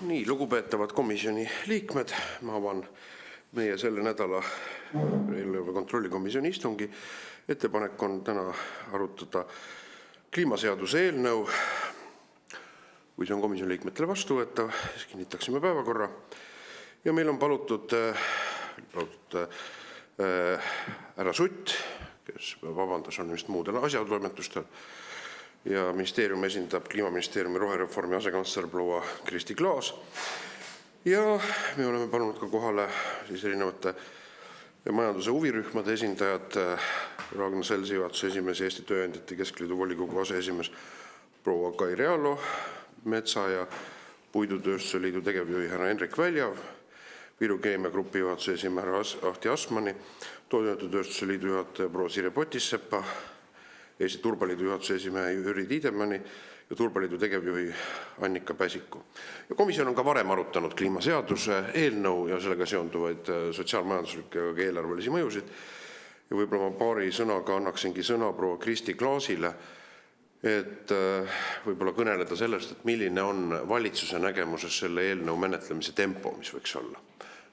Nii, lugupeetavad komisjoni liikmed, ma avan meie selle nädala eelarve kontrollikomisjoni istungi. Ettepanek on täna arutada kliimaseaduse eelnõu. Kui see on komisjoni liikmetele vastuvõetav, siis kinnitaksime päevakorra. Ja meil on palutud härra Sutt, kes vabandas, on vist muudel asjatoimetustel, ja ministeerium esindab Kliimaministeeriumi rohereformi asekantsler proua Kristi Klaas. Ja me oleme palunud ka kohale siis erinevate majanduse huvirühmade esindajad, Ragnar Selsi juhatuse esimees, Eesti Tööandjate Keskliidu volikogu aseesimees proua Kai Realo, Metsa- ja Puidutööstuse Liidu tegevjuhi härra Henrik Väljav, Viru Keemia Grupi juhatuse esimees Ahti Asmani, Toiduainetööstuse Liidu juhataja proua Sirje Potissepa, Eesti Turbaliidu juhatuse esimehe Jüri Tiidemani ja Turbaliidu tegevjuhi Annika Päsiku. Ja komisjon on ka varem arutanud kliimaseaduse eelnõu ja sellega seonduvaid sotsiaalmajanduslikke ja eelarvelisi mõjusid. Ja võib-olla ma paari sõnaga annaksingi sõna proua Kristi Klaasile, et võib-olla kõneleda sellest, et milline on valitsuse nägemuses selle eelnõu menetlemise tempo, mis võiks olla.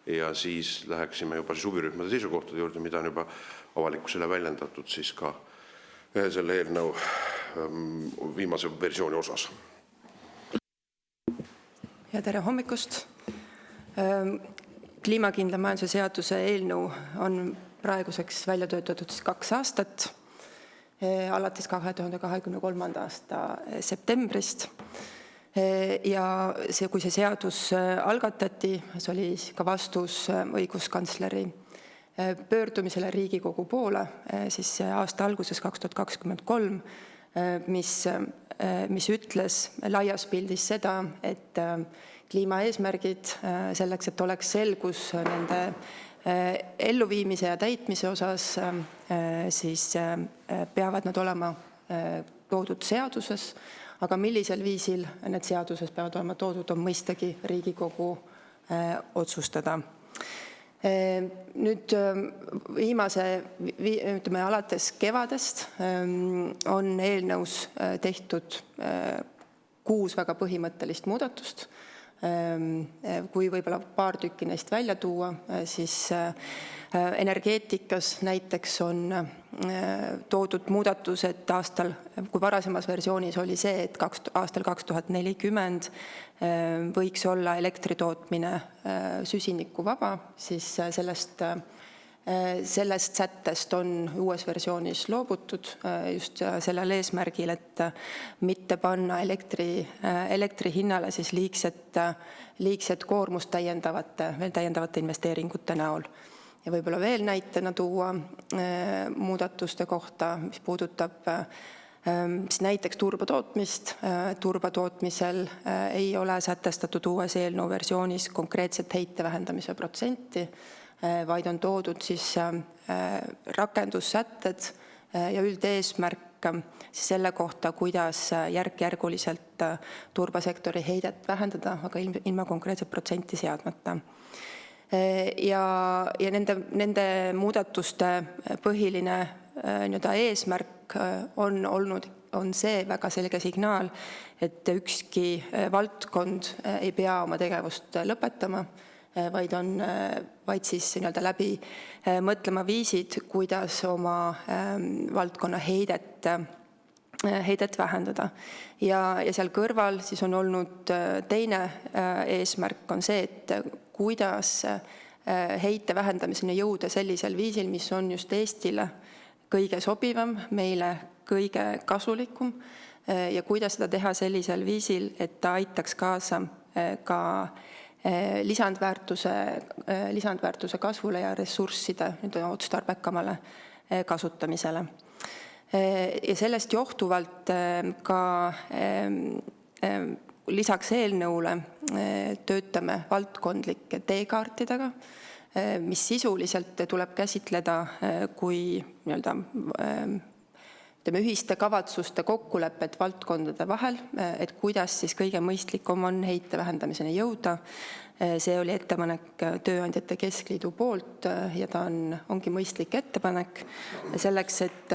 Ja siis läheksime juba huvirühmade seisukohtade juurde, mida on juba avalikkusele väljendatud siis ka selle eelnõu viimase versiooni osas. Ja tere hommikust. Kliimakindla majanduse seaduse eelnõu on praeguseks välja töötatud 2 aastat, alates 2023. aasta septembrist. Ja kui see seadus algatati, see oli ka vastus õiguskantsleri pöördumisele Riigikogu poole siis aasta alguses 2023, mis ütles laias pildis seda, et kliimaeesmärgid selleks, et oleks selgus nende elluviimise ja täitmise osas, siis peavad nad olema toodud seaduses, aga millisel viisil need seaduses peavad olema toodud, on mõistagi Riigikogu otsustada. Nüüd alates kevadest on eelnõus tehtud 6 väga põhimõttelist muudatust. Kui võib-olla paar tükki neist välja tuua, siis energeetikas näiteks on toodud muudatused kui varasemas versioonis oli see, et aastal 2040 võiks olla elektritootmine süsinikuvaba, siis sellest sättest on uues versioonis loobutud just sellel eesmärgil, et mitte panna elektri hinnale siis liigset koormust täiendavate investeeringute näol. Ja võib-olla veel näitena tuua muudatuste kohta, mis puudutab näiteks turbatootmist. Turbatootmisel ei ole sätestatud uues eelnõu versioonis konkreetset heite vähendamise protsenti, vaid on toodud siis rakendussätted ja üldeesmärk siis selle kohta, kuidas järk-järguliselt turbasektori heidet vähendada, aga ilma konkreetset protsenti seadmata. Ja nende muudatuste põhiline eesmärk on see väga selge signaal, et ükski valdkond ei pea oma tegevust lõpetama, vaid siis läbi mõtlema viisid, kuidas oma valdkonna heidet vähendada. Ja seal kõrval siis on olnud teine eesmärk on see, et kuidas heite vähendamiseni jõuda sellisel viisil, mis on just Eestile kõige sobivam, meile kõige kasulikum ja kuidas seda teha sellisel viisil, et ta aitaks kaasa ka lisandväärtuse kasvule ja ressursside otstarbekamale kasutamisele. Ja sellest johtuvalt ka lisaks eelnõule töötame valdkondlike teekaartidega, mis sisuliselt tuleb käsitleda kui ühiste kavatsuste kokkulepet valdkondade vahel, et kuidas siis kõige mõistlikum on heite vähendamiseni jõuda. See oli ettepanek Tööandjate Keskliidu poolt ja ta ongi mõistlik ettepanek selleks, et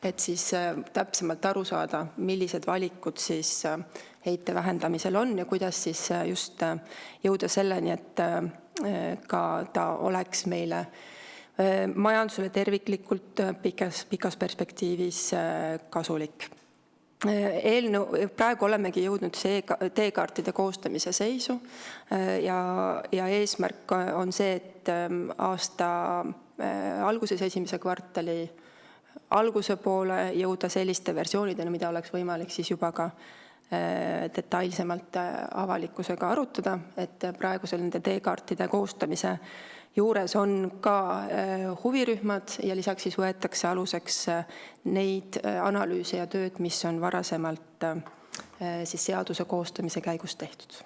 et siis täpsemalt aru saada, millised valikud siis heite vähendamisel on ja kuidas siis just jõuda selleni, et ka ta oleks meile majandusele terviklikult pikas perspektiivis kasulik. Praegu olemegi jõudnud teekaartide koostamise seisu ja eesmärk on see, et aasta alguses esimese kvartali alguse poole jõuda selliste versioonideni, mida oleks võimalik siis juba ka detailsemalt avalikkusega arutada, et praegusel nende teekaartide koostamise juures on ka huvirühmad ja lisaks siis võetakse aluseks neid analüüse ja tööd, mis on varasemalt siis seaduse koostamise käigus tehtud.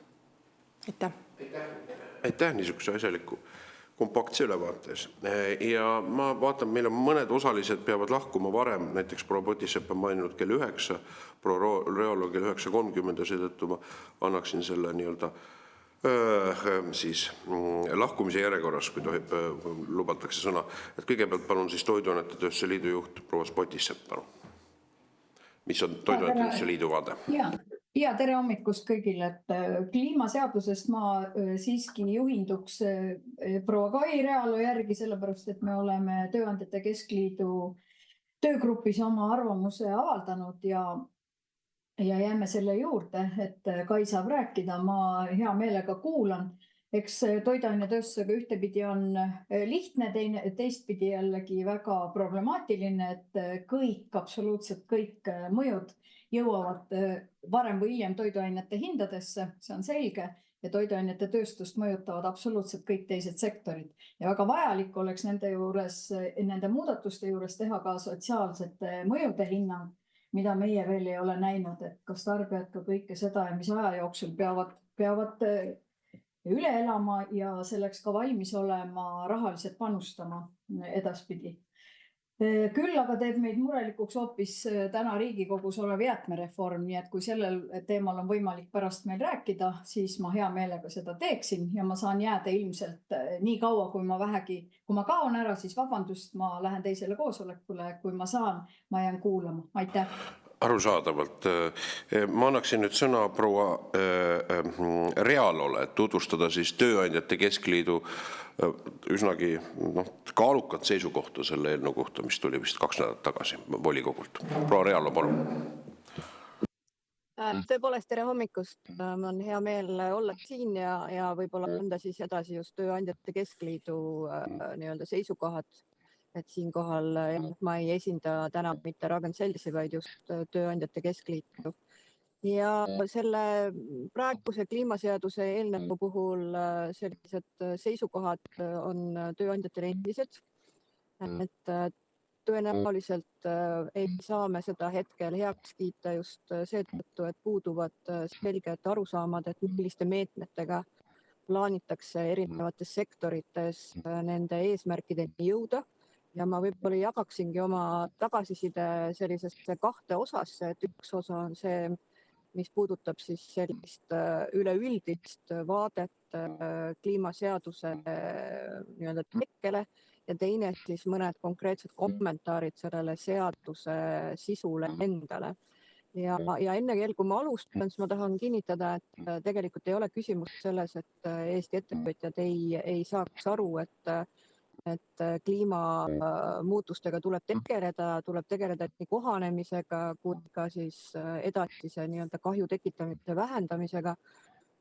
Aitäh! Aitäh niisuguse asjaliku kompaktse ülevaates. Ja ma vaatan, meil on mõned osalised peavad lahkuma varem, näiteks proua Potisepp on maininud kell 9, proua Realo kell 9:30 ja seetõttu ma annaksin selle nii-öelda siis lahkumise järjekorras, kui tohib, lubatakse sõna. Et kõigepealt palun siis Toiduainete Tööstuse Liidu juht proua Potisepp, palun. Mis on Toiduainete Tööstuse Liidu vaade? Ja tere hommikust kõigile, et kliimaseadusest ma siiski juhinduks proua Kai Realo järgi, sellepärast et me oleme Tööandjate Keskliidu töögrupis oma arvamuse avaldanud ja jääme selle juurde, et Kai saab rääkida, ma hea meelega kuulan. Eks toiduainetööstusega ühtepidi on lihtne, teistpidi jällegi väga problemaatiline, et absoluutselt kõik mõjud jõuavad varem või hiljem toiduainete hindadesse, see on selge, ja toiduainete tööstust mõjutavad absoluutselt kõik teised sektorid. Ja väga vajalik oleks nende muudatuste juures teha ka sotsiaalsete mõjude hinnang, mida meie veel ei ole näinud, et kas tarbijad ka kõike seda ja mis aja jooksul peavad üle elama ja selleks ka valmis olema rahaliselt panustama edaspidi. Küll aga teeb meid murelikuks hoopis täna Riigikogus olev jäätmereform, nii et kui sellel teemal on võimalik pärast meil rääkida, siis ma hea meelega seda teeksin ja ma saan jääda ilmselt nii kaua, kui ma kaon ära, siis vabandust, ma lähen teisele koosolekule, kui ma saan, ma jään kuulama. Aitäh! Arusaadavalt. Ma annaksin nüüd sõna proua Realole, et tutvustada siis Tööandjate Keskliidu üsnagi kaalukat seisukohta selle eelnõu kohta, mis tuli vist 2 nädalat tagasi volikogult. Proua Realo, palun. Tõepoolest, tere hommikust. Mul on hea meel olla siin ja võib-olla anda siis edasi just Tööandjate Keskliidu nii-öelda seisukohad. Et siinkohal ma ei esinda täna mitte Ragn-Sellsi, vaid just Tööandjate Keskliitu. Ja selle praeguse kliimaseaduse eelnõu puhul sellised seisukohad on tööandjatel endised. Et tõenäoliselt ei saa me seda hetkel heaks kiita just seetõttu, et puuduvad selged arusaamad, et milliste meetmetega plaanitakse erinevates sektorites nende eesmärkideni jõuda. Ja ma võib-olla jagaksingi oma tagasiside sellisesse 2 osasse, et üks osa on see, mis puudutab siis sellist üleüldist vaadet kliimaseaduse nii-öelda tekkele ja teine siis mõned konkreetsed kommentaarid sellele seaduse sisule endale. Ja enne kui ma alustan, siis ma tahan kinnitada, et tegelikult ei ole küsimus selles, et Eesti ettevõtjad ei saaks aru, et kliimamuutustega tuleb tegeleda nii kohanemisega kui ka siis edasise nii-öelda kahju tekitamise vähendamisega.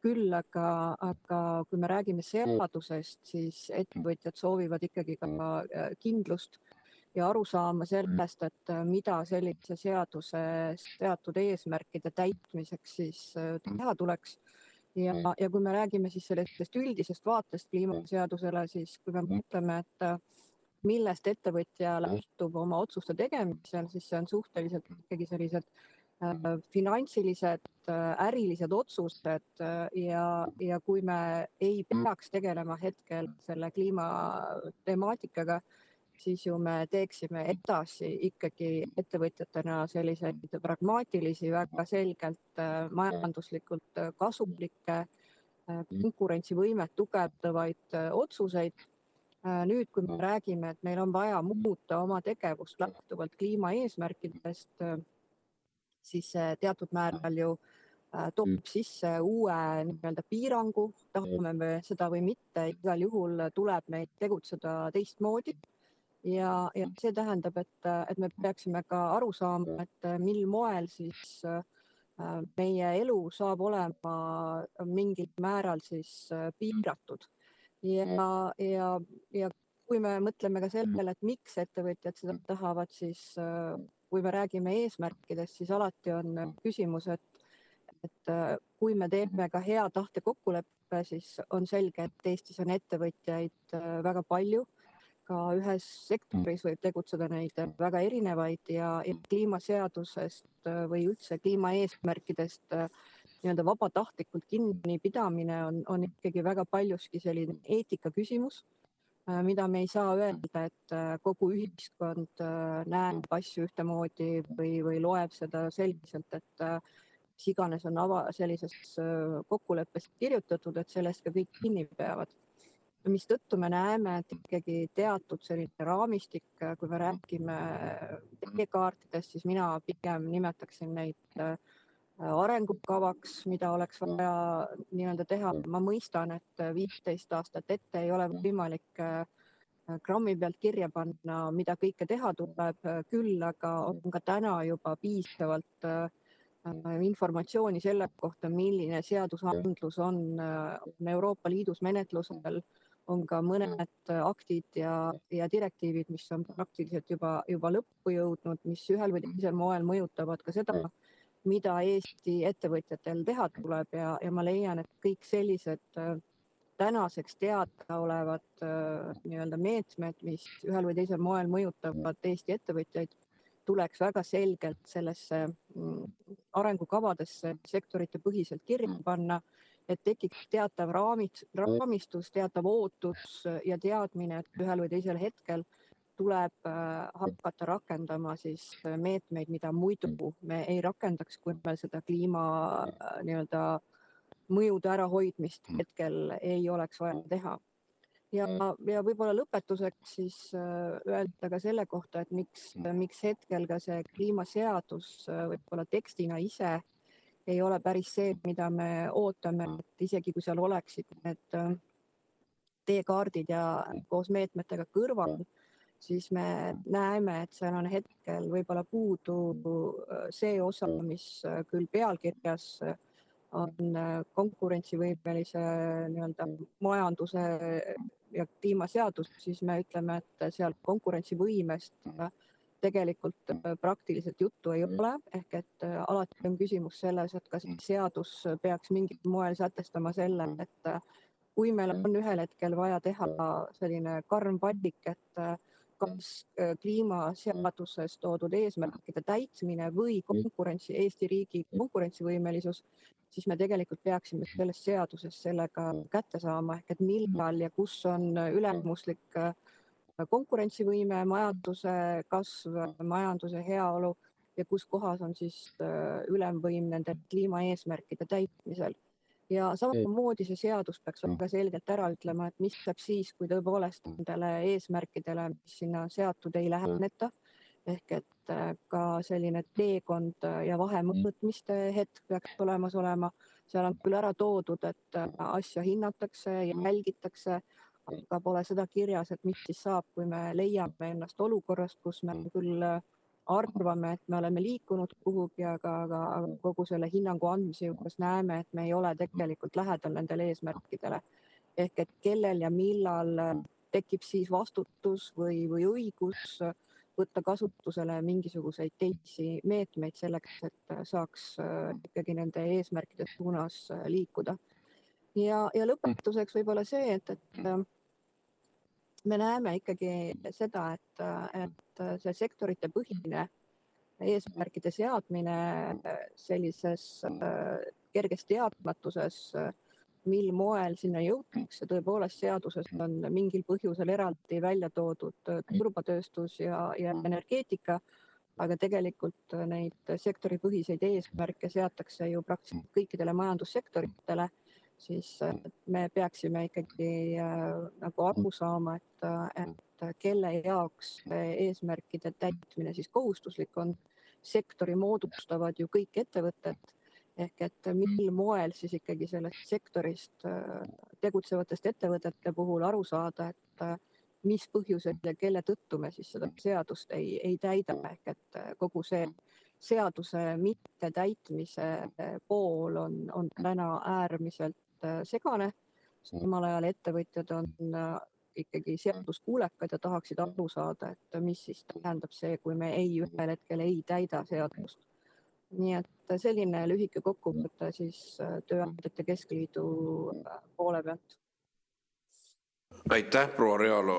Küll aga kui me räägime seadusest, siis ettevõtjad soovivad ikkagi ka kindlust ja aru saama sellest, et mida sellise seaduse seatud eesmärkide täitmiseks siis teha tuleks. Ja kui me räägime siis sellest üldisest vaatest kliimaseadusele, siis kui me mõtleme, et millest ettevõtja lähtub oma otsuste tegemisel, siis see on suhteliselt ikkagi sellised finantsilised, ärilised otsused ja kui me ei peaks tegelema hetkel selle kliimatemaatikaga, siis ju me teeksime edasi ikkagi ettevõtjatena selliseid pragmaatilisi, väga selgelt majanduslikult kasulikke, konkurentsivõimet tugevdavaid otsuseid. Nüüd, kui me räägime, et meil on vaja muuta oma tegevust lähtuvalt kliimaeesmärkidest, siis see teatud määral ju toob sisse uue nii-öelda piirangu, tahame me seda või mitte, igal juhul tuleb meil tegutseda teistmoodi. Ja see tähendab, et me peaksime ka aru saama, et mil moel siis meie elu saab olema mingil määral siis piiratud. Ja kui me mõtleme ka sellele, et miks ettevõtjad seda tahavad, siis kui me räägime eesmärkidest, siis alati on küsimus, et kui me teeme ka hea tahte kokkuleppe, siis on selge, et Eestis on ettevõtjaid väga palju. Ka ühes sektoris võib tegutseda neid väga erinevaid ja kliimaseadusest või üldse kliimaeesmärkidest nii-öelda vabatahtlikult kinnipidamine on ikkagi väga paljuski selline eetika küsimus, mida me ei saa öelda, et kogu ühiskond näeb asju ühtemoodi või loeb seda selliselt, et mis iganes on sellises kokkuleppes kirjutatud, et sellest ka kõik kinni peavad. Mistõttu me näeme, et ikkagi teatud selline raamistik, kui me räägime teekaartidest, siis mina pigem nimetaksin neid arengukavaks, mida oleks vaja nii-öelda teha. Ma mõistan, et 15 aastat ette ei ole võimalik grammi pealt kirja panna, mida kõike teha tuleb, küll aga on ka täna juba piisavalt informatsiooni selle kohta, milline seadusandlus on Euroopa Liidus menetlusel, on ka mõned aktid ja direktiivid, mis on praktiliselt juba lõppu jõudnud, mis ühel või teisel moel mõjutavad ka seda, mida Eesti ettevõtjatel teha tuleb ja ma leian, et kõik sellised tänaseks teadaolevad nii-öelda meetmed, mis ühel või teisel moel mõjutavad Eesti ettevõtjaid, tuleks väga selgelt sellesse arengukavadesse sektorite põhiselt kirja panna, et tekiks teatav raamistus, teatav ootus ja teadmine, et ühel või teisel hetkel tuleb hakata rakendama siis meetmeid, mida muidu me ei rakendaks, kui me seda kliima nii-öelda mõjude ärahoidmist hetkel ei oleks vaja teha. Ja võib-olla lõpetuseks siis öelda ka selle kohta, et miks hetkel ka see kliimaseadus võib-olla tekstina ise ei ole päris see, mida me ootame, et isegi kui seal oleksid need teekaardid ja koos meetmetega kõrval, siis me näeme, et seal on hetkel võib-olla puudu see osa, mis küll pealkirjas on konkurentsivõimelise nii-öelda majanduse ja kliimaseadus, siis me ütleme, et seal konkurentsivõimest tegelikult praktiliselt juttu ei ole, ehk et alati on küsimus selles, et kas seadus peaks mingil moel sätestama selle, et kui meil on ühel hetkel vaja teha selline karm valik, et kas kliimaseaduses toodud eesmärkide täitmine või Eesti riigi konkurentsivõimelisus, siis me tegelikult peaksime selles seaduses sellega kätte saama, ehk et millal ja kus on ülemuslik konkurentsivõime, majanduse kasv, majanduse heaolu ja kus kohas on siis ülemvõim nende kliimaeesmärkide täitmisel. Ja samamoodi see seadus peaks väga selgelt ära ütlema, et mis saab siis, kui tõepoolest nendele eesmärkidele, mis sinna seatud, ei läheneta. Ehk et ka selline teekond ja vahemõõtmiste hetk peaks olemas olema. Seal on küll ära toodud, et asja hinnatakse ja jälgitakse, aga pole seda kirjas, et mis siis saab, kui me leiame ennast olukorrast, kus me küll arvame, et me oleme liikunud kuhugi, aga kogu selle hinnangu andmise juures näeme, et me ei ole tegelikult lähedal nendele eesmärkidele. Ehk et kellel ja millal tekib siis vastutus või õigus võtta kasutusele mingisuguseid teisi meetmeid selleks, et saaks ikkagi nende eesmärkide suunas liikuda. Ja lõpetuseks võib-olla see, et me näeme ikkagi seda, et see sektorite põhine eesmärkide seadmine sellises kerges teadmatuses, mil moel sinna jõutakse, tõepoolest seaduses on mingil põhjusel eraldi välja toodud turbatööstus ja energeetika, aga tegelikult neid sektoripõhiseid eesmärke seatakse ju praktiliselt kõikidele majandussektoritele siis me peaksime ikkagi nagu aru saama, et kelle jaoks eesmärkide täitmine siis kohustuslik on. Sektori moodustavad ju kõik ettevõtted, ehk et mil moel siis ikkagi sellest sektorist tegutsevatest ettevõtete puhul aru saada, et mis põhjusel ja kelle tõttu me siis seda seadust ei täida, ehk et kogu see seaduse mittetäitmise pool on täna äärmiselt segane. Samal ajal ettevõtjad on ikkagi seaduskuulekad ja tahaksid aru saada, et mis siis tähendab see, kui me ühel hetkel ei täida seadust. Nii et selline lühike kokkuvõte siis Tööandjate Keskliidu poole pealt. Aitäh, proua Realo.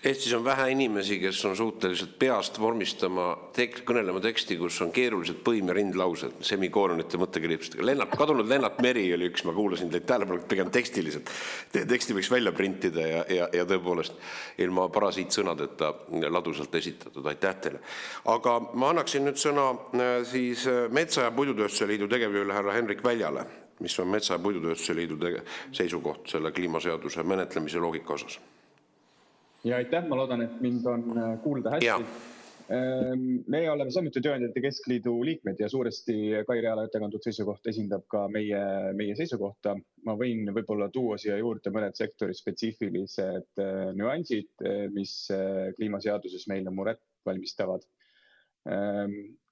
Eestis on vähe inimesi, kes on suhteliselt peast vormistama, kõnelema teksti, kus on keerulised põim- ja rindlaused, semikoolonite mõttekirjutustega. Kadunud Lennart Meri oli üks, ma kuulasin teid tähelepanelikult pigem tekstiliselt. Teksti võiks välja printida ja tõepoolest ilma parasiitsõnadeta ladusalt esitatud. Aitäh teile. Aga ma annaksin nüüd sõna siis Metsa- ja Puidutööstuse Liidu tegevjuhile härra Henrik Väljale, mis on Metsa- ja Puidutööstuse Liidu seisukoht selle kliimaseaduse menetlemise loogika osas. Ja aitäh, ma loodan, et mind on kuulda hästi. Ja. Me oleme samuti Tööandjate Keskliidu liikmed ja suuresti Kai Realo ettekandud seisukoht esindab ka meie seisukohta. Ma võin võib-olla tuua siia juurde mõned sektori spetsiifilised nüansid, mis kliimaseaduses meile muret valmistavad.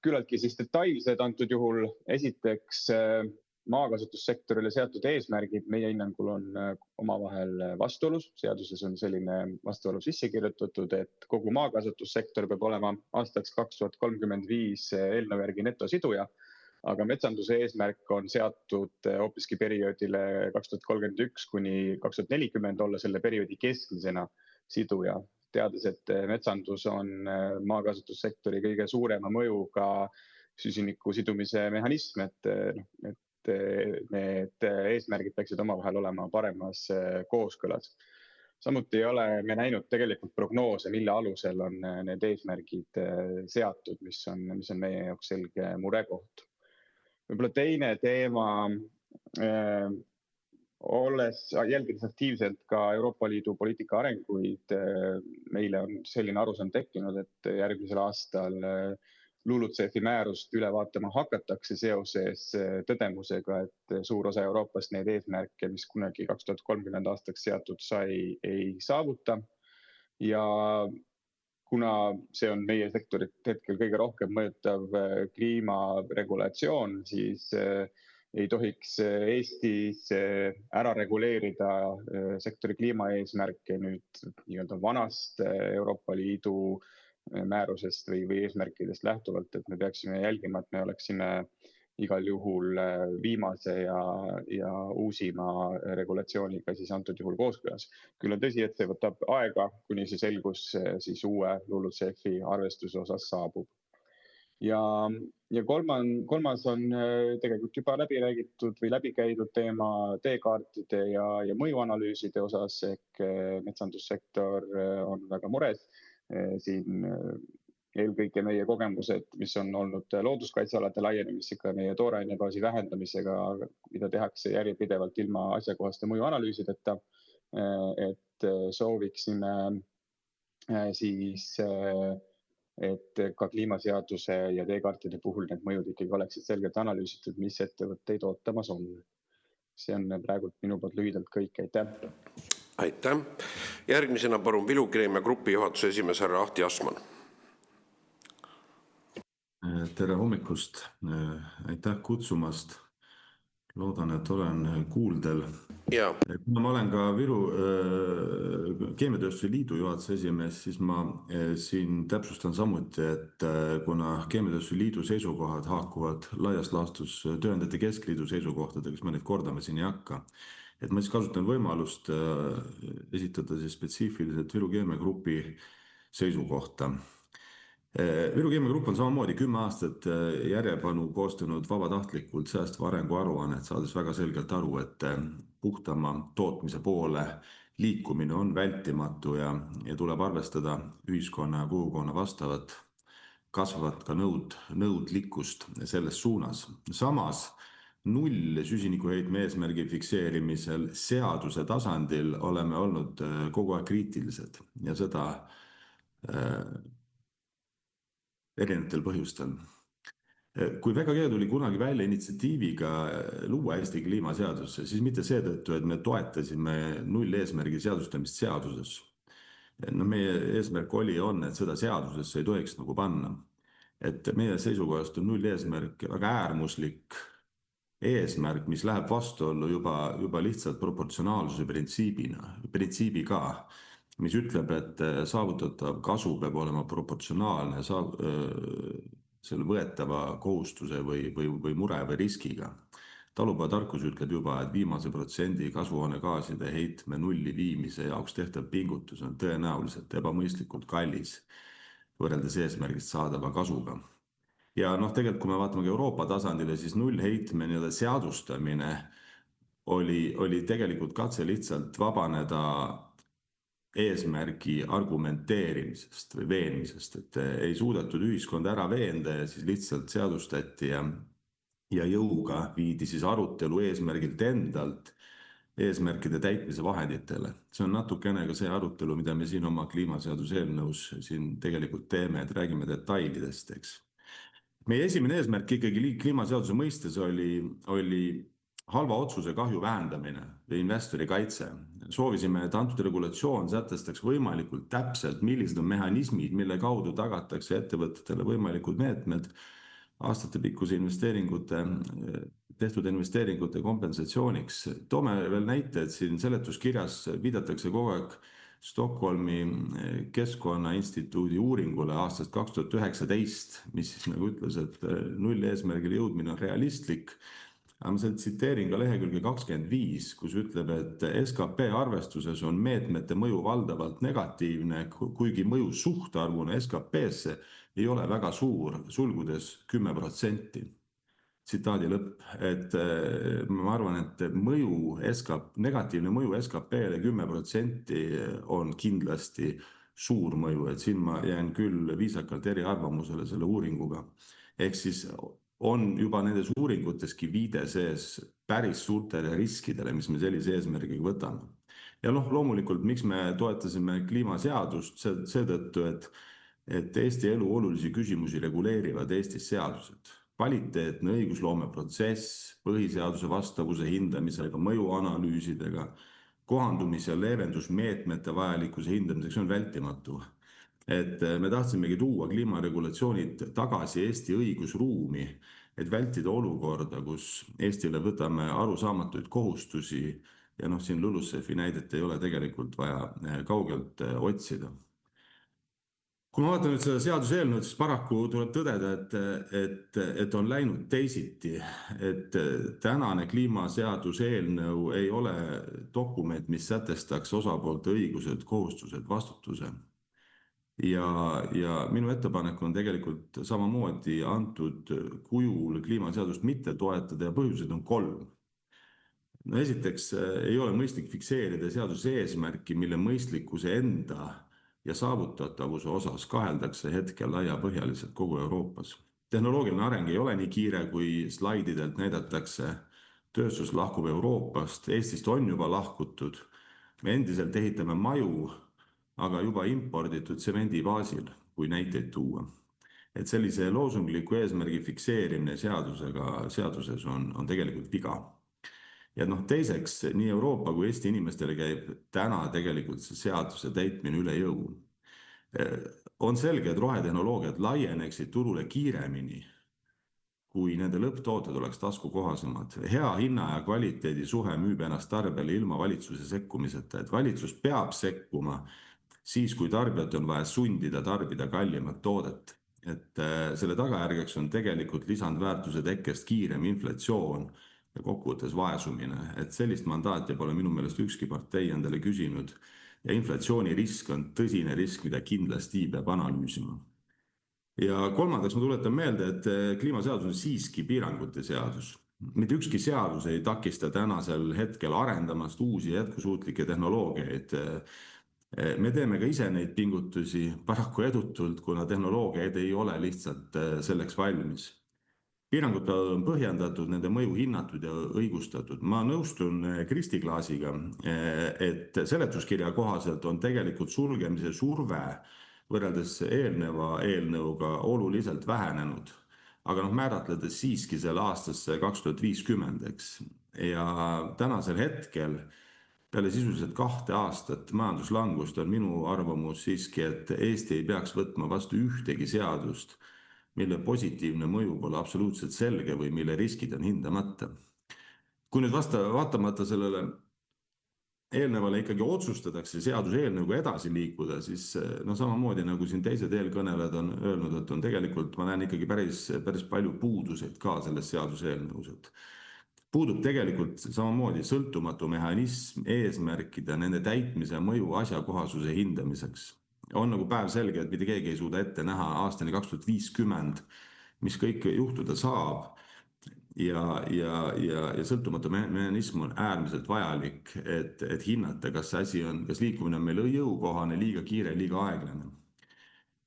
Küllaltki siis detailsed antud juhul. Esiteks maakasutussektorile seatud eesmärgid meie hinnangul on omavahel vastuolus. Seaduses on selline vastuolu sisse kirjutatud, et kogu maakasutussektor peab olema aastaks 2035 eelnõu järgi netosiduja, aga metsanduse eesmärk on seatud hoopiski perioodile 2031 kuni 2040 olla selle perioodi keskmisena siduja. Teades, et metsandus on maakasutussektori kõige suurema mõjuga süsiniku sidumise mehhanism, et need eesmärgid peaksid omavahel olema paremas kooskõlas. Samuti ei ole me näinud tegelikult prognoose, mille alusel on need eesmärgid seatud, mis on meie jaoks selge murekoht. Võib-olla teine teema, olles jälgides aktiivselt ka Euroopa Liidu poliitika arenguid, meile on selline arusaam tekkinud, et järgmisel aastal LULUCF-i määrust üle vaatama hakatakse seoses tõdemusega, et suur osa Euroopast neid eesmärke, mis kunagi 2030 aastaks seatud sai, ei saavuta. Ja kuna see on meie sektorit hetkel kõige rohkem mõjutav kliimaregulatsioon, siis ei tohiks Eestis ära reguleerida sektori kliimaeesmärke nüüd nii-öelda vanast Euroopa Liidu määrusest või eesmärkidest lähtuvalt, et me peaksime jälgima, et me oleksime igal juhul viimase ja uusima regulatsiooniga siis antud juhul kooskõlas. Küll on tõsi, et see võtab aega, kuni see selgus siis uue LULUCF-i arvestuse osas saabub. Ja kolmas on tegelikult juba läbi räägitud või läbi käidud teema teekaartide ja mõjuanalüüside osas, ehk metsandussektor on väga mures. Siin eelkõige meie kogemused, mis on olnud looduskaitsealade laienemisega, meie toorainebaasi vähendamisega, mida tehakse järjepidevalt ilma asjakohaste mõjuanalüüsideta, et sooviksime siis, et ka kliimaseaduse ja teekaartide puhul need mõjud ikkagi oleksid selgelt analüüsitud, mis ettevõtteid ootamas on. See on praegu minu poolt lühidalt kõik. Aitäh! Aitäh! Järgmisena palun Vilukeemia Grupi juhatuse esimees härra Ahti Asman. Tere hommikust! Aitäh kutsumast! Loodan, et olen kuuldel. Ja. Kuna ma olen ka Viru Keemiatööstuse Liidu juhatuse esimees, siis ma siin täpsustan samuti, et kuna Keemiatööstuse Liidu seisukohad haakuvad laias laastus Tööandjate Keskliidu seisukohtadega, siis ma neid kordama siin ei hakka. Et ma siis kasutan võimalust esitada siis spetsiifiliselt Viru Keemia Grupi seisukohta. Viru Keemia Grupp on samamoodi 10 aastat järjepanu koostanud vabatahtlikult säästva arengu aruannet, saades väga selgelt aru, et puhtama tootmise poole liikumine on vältimatu ja tuleb arvestada ühiskonna ja kogukonna kasvavat ka nõudlikkust selles suunas. Samas null süsinikuheitme eesmärgi fikseerimisel seaduse tasandil oleme olnud kogu aeg kriitilised ja seda erinevatel põhjustel. Kui VKG tuli kunagi välja initsiatiiviga luua Eesti kliimaseadus, siis mitte seetõttu, et me toetasime nulleesmärgi seadustamist seaduses. No meie eesmärk oli ja on, et seda seadusesse ei tohiks nagu panna. Et meie seisukohast on nulleesmärk väga äärmuslik eesmärk, mis läheb vastuollu juba lihtsalt proportsionaalsuse printsiibiga, mis ütleb, et saavutatav kasu peab olema proportsionaalne selle võetava kohustuse või mure või riskiga. Talupojatarkus ütleb juba, et viimase protsendi kasvuhoonegaaside heitme nulli viimise jaoks tehtav pingutus on tõenäoliselt ebamõistlikult kallis võrreldes eesmärgist saadava kasuga. Ja tegelikult, kui me vaatame Euroopa tasandile, siis nullheitme seadustamine oli tegelikult katse lihtsalt vabaneda eesmärgi argumenteerimisest või veenmisest, et ei suudetud ühiskonda ära veenda ja siis lihtsalt seadustati ja jõuga viidi siis arutelu eesmärgilt endalt eesmärkide täitmise vahenditele. See on natukene ka see arutelu, mida me siin oma kliimaseaduse eelnõus siin tegelikult teeme, et räägime detailidest, eks. Meie esimene eesmärk ikkagi kliimaseaduse mõistes oli halva otsuse kahju vähendamine ja investori kaitse. Soovisime, et antud regulatsioon sätestaks võimalikult täpselt, millised on mehhanismid, mille kaudu tagatakse ettevõtetele võimalikud meetmed aastatepikkuse tehtud investeeringute kompensatsiooniks. Toome veel näite, et siin seletuskirjas viidatakse kogu aeg Stockholmi Keskkonnainstituudi uuringule aastast 2019, mis siis nagu ütles, et null eesmärgile jõudmine on realistlik. Aga ma tsiteerin ka lehekülge 25, kus ütleb, et SKP arvestuses on meetmete mõju valdavalt negatiivne, kuigi mõju suhtarvuna SKP-sse ei ole väga suur, sulgudes 10%. Tsitaadi lõpp, et ma arvan, et negatiivne mõju SKP-le 10% on kindlasti suur mõju, et siin ma jään küll viisakalt eriarvamusele selle uuringuga. Ehk siis on juba nendes uuringuteski viide sees päris suurtele riskidele, mis me sellise eesmärgiga võtame. Ja loomulikult, miks me toetasime kliimaseadust, seetõttu, et Eesti elu olulisi küsimusi reguleerivad Eestis seadused. Kvaliteetne õigusloome protsess, põhiseaduse vastavuse hindamisega, mõjuanalüüsidega, kohandumis- ja leevendusmeetmete vajalikkuse hindamiseks on vältimatu. Et me tahtsimegi tuua kliimaregulatsioonid tagasi Eesti õigusruumi, et vältida olukorda, kus Eestile võtame arusaamatuid kohustusi ja siin LULUCF-i näidet ei ole tegelikult vaja kaugelt otsida. Kui ma vaatan nüüd seda seaduseelnõud, siis paraku tuleb tõdeda, et on läinud teisiti, et tänane kliimaseaduse eelnõu ei ole dokument, mis sätestaks osapoolte õigused, kohustused, vastutuse. Ja minu ettepanek on tegelikult samamoodi antud kujul kliimaseadust mitte toetada ja põhjused on 3. No esiteks ei ole mõistlik fikseerida seaduse eesmärki, mille mõistlikkuse enda ja saavutatavuse osas kaheldakse hetkel laiapõhjaliselt kogu Euroopas. Tehnoloogiline areng ei ole nii kiire, kui slaididelt näidatakse. Tööstus lahkub Euroopast, Eestist on juba lahkutud. Me endiselt ehitame maju, aga juba imporditud tsemendi baasil, kui näiteid tuua. Et sellise loosungliku eesmärgi fikseerimine seaduses on tegelikult viga. Ja teiseks, nii Euroopa kui Eesti inimestele käib täna tegelikult see seaduse täitmine üle jõu. On selge, et rohetehnoloogiad laieneksid turule kiiremini, kui nende lõpptooted oleks taskukohasemad. Hea hinna ja kvaliteedi suhe müüb ennast tarbijale ilma valitsuse sekkumiseta, et valitsus peab sekkuma siis, kui tarbijat on vaja sundida tarbida kallimat toodet. Et selle tagajärgeks on tegelikult lisandväärtuse tekkest kiirem inflatsioon ja kokkuvõttes vaesumine, et sellist mandaati pole minu meelest ükski partei endale küsinud ja inflatsiooni risk on tõsine risk, mida kindlasti peab analüüsima. Ja kolmandaks ma tuletan meelde, et kliimaseadus on siiski piirangute seadus. Mitte ükski seadus ei takista tänasel hetkel arendamast uusi jätkusuutlikke tehnoloogiaid. Me teeme ka ise neid pingutusi paraku edutult, kuna tehnoloogiaid ei ole lihtsalt selleks valmis. piirangud on põhjendatud, nende mõju hinnatud ja õigustatud. Ma nõustun Kristi Klaasiga, et seletuskirja kohaselt on tegelikult sulgemise surve võrreldes eelneva eelnõuga oluliselt vähenenud, aga määratledes siiski selle aastasse 2050, eks. Ja tänasel hetkel peale sisuliselt 2 aastat majanduslangust on minu arvamus siiski, et Eesti ei peaks võtma vastu ühtegi seadust, mille positiivne mõju pole absoluutselt selge või mille riskid on hindamata. Kui nüüd vaatamata sellele eelnevale ikkagi otsustatakse seaduseelnõuga edasi liikuda, siis samamoodi nagu siin teised eelkõnelejad on öelnud, et on tegelikult, ma näen ikkagi päris palju puuduseid ka selles seaduseelnõus. Puudub tegelikult samamoodi sõltumatu mehhanism eesmärkida nende täitmise mõju asjakohasuse hindamiseks. On nagu päev selge, et mitte keegi ei suuda ette näha aastani 2050, mis kõik juhtuda saab. Ja sõltumatu mehhanism on äärmiselt vajalik, et hinnata, kas liikumine on meil jõukohane, liiga kiire, liiga aeglane.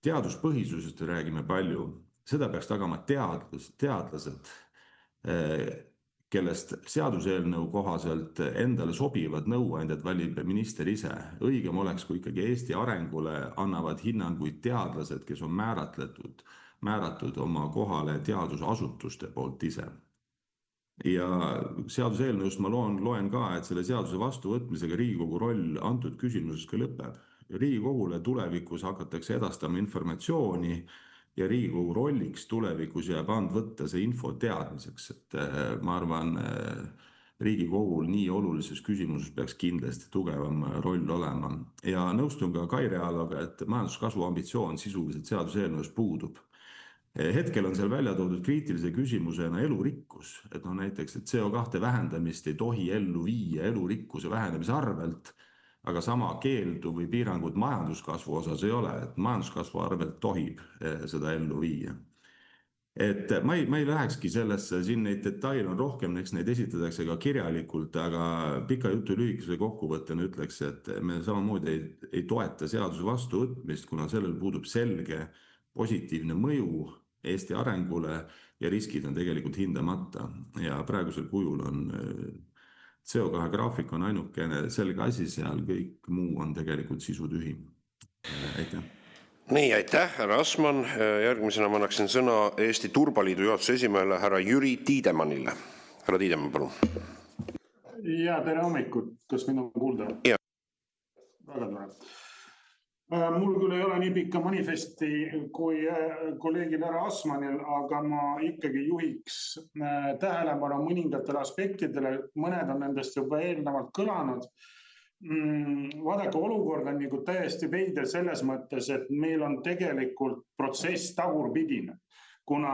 Teaduspõhisusest räägime palju. Seda peaks tagama teadlased, kellest seaduseelnõu kohaselt endale sobivad nõuandjad valib minister ise. Õigem oleks, kui ikkagi Eesti arengule annavad hinnanguid teadlased, kes on määratud oma kohale teadusasutuste poolt ise. Ja seaduseelnõust ma loen ka, et selle seaduse vastuvõtmisega Riigikogu roll antud küsimuses ka lõpeb. Riigikogule tulevikus hakatakse edastama informatsiooni ja Riigikogu rolliks tulevikus jääb võtta see info teadmiseks. Et ma arvan, Riigikogul nii olulises küsimuses peaks kindlasti tugevam roll olema. Ja nõustun ka Kai Realoga, et majanduskasvu ambitsioon sisuliselt seaduseelnõus puudub. Hetkel on seal välja toodud kriitilise küsimusena elurikkus, et näiteks, et CO2 vähendamist ei tohi ellu viia elurikkuse vähenemise arvelt, aga sama keeldu või piirangud majanduskasvu osas ei ole, et majanduskasvu arvelt tohib seda ellu viia. Et ma ei lähekski sellesse, siin neid detaile on rohkem, eks neid esitatakse ka kirjalikult, aga pika jutu lühikese kokkuvõttena ütleks, et me samamoodi ei toeta seaduse vastuvõtmist, kuna sellel puudub selge positiivne mõju Eesti arengule ja riskid on tegelikult hindamata. Ja praegusel kujul on CO2 graafik on ainukene selge asi seal, kõik muu on tegelikult sisutühi. Aitäh. Nii, aitäh, härra Assmann. Järgmisena ma annaksin sõna Eesti Turbaliidu juhatuse esimehele härra Jüri Tiidemannile. Härra Tiidemann, palun. Ja, tere hommikut. Kas mind on kuulda? Ja. Väga tore. Mul küll ei ole nii pikka manifesti kui kolleegil härra Assmannil, aga ma ikkagi juhiks tähelepanu mõningatele aspektidele. Mõned on nendest juba eelnevalt kõlanud. Vaadake, olukord on nagu täiesti veider selles mõttes, et meil on tegelikult protsess tagurpidine. Kuna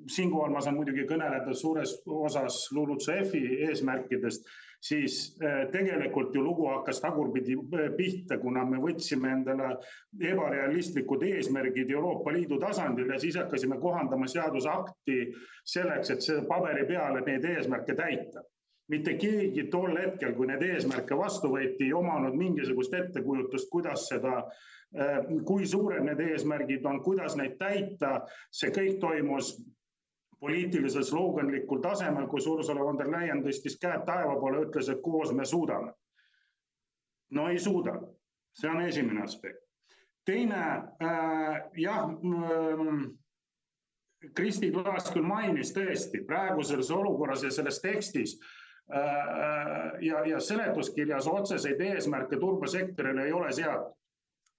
siinkohal ma saan muidugi kõneleda suures osas LULUCF-i eesmärkidest, siis tegelikult ju lugu hakkas tagurpidi pihta, kuna me võtsime endale ebarealistlikud eesmärgid Euroopa Liidu tasandil ja siis hakkasime kohandama seadusakti selleks, et see paberi peale neid eesmärke täita. Mitte keegi tol hetkel, kui need eesmärke vastu võeti, ei omanud mingisugust ettekujutust, kuidas seda, kui suured need eesmärgid on, kuidas neid täita. See kõik toimus poliitilisel sloganlikul tasemel, kus Ursula von der Leyen tõstis käed taeva poole, ütles, et koos me suudame. No ei suuda. See on esimene aspekt. Teine, Kristi Klaas küll mainis tõesti praeguses olukorras ja selles tekstis ja seletuskirjas otseseid eesmärke turbasektorile ei ole seatud.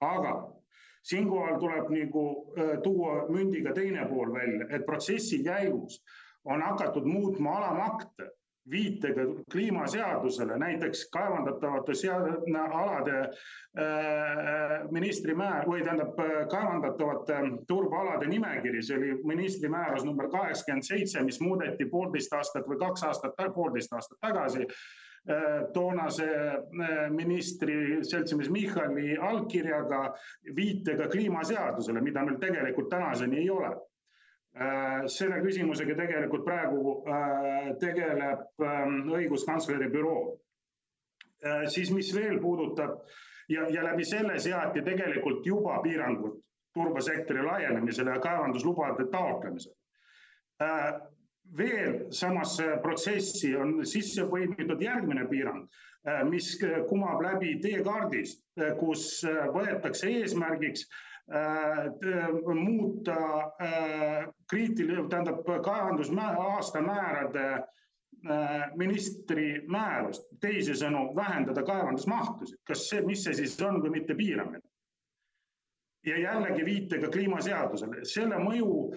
Aga siinkohal tuleb tuua mündiga teine pool välja, et protsessi käigus on hakatud muutma alamakte viitega kliimaseadusele, näiteks kaevandatavate alade ministri kaevandatavate turbaalade nimekiri, see oli ministri määrus number 87, mis muudeti 1,5 aastat või 2 aastat, 1,5 aastat tagasi toonase ministri seltsimees Michali allkirjaga viitega kliimaseadusele, mida meil tegelikult tänaseni ei ole. Selle küsimusega tegelikult praegu tegeleb õiguskantsleri büroo. Siis mis veel puudutab ja läbi selle seati tegelikult juba piirangud turbasektori laienemisele ja kaevanduslubade taotlemisele. Veel samasse protsessi on sisse põimitud järgmine piirang, mis kumab läbi teekaardist, kus võetakse eesmärgiks muuta kaevandusaasta määrade ministri määrust, teisisõnu vähendada kaevandusmahtusid. Mis see siis on, kui mitte piiramine? Ja jällegi viitega kliimaseadusele. Selle mõju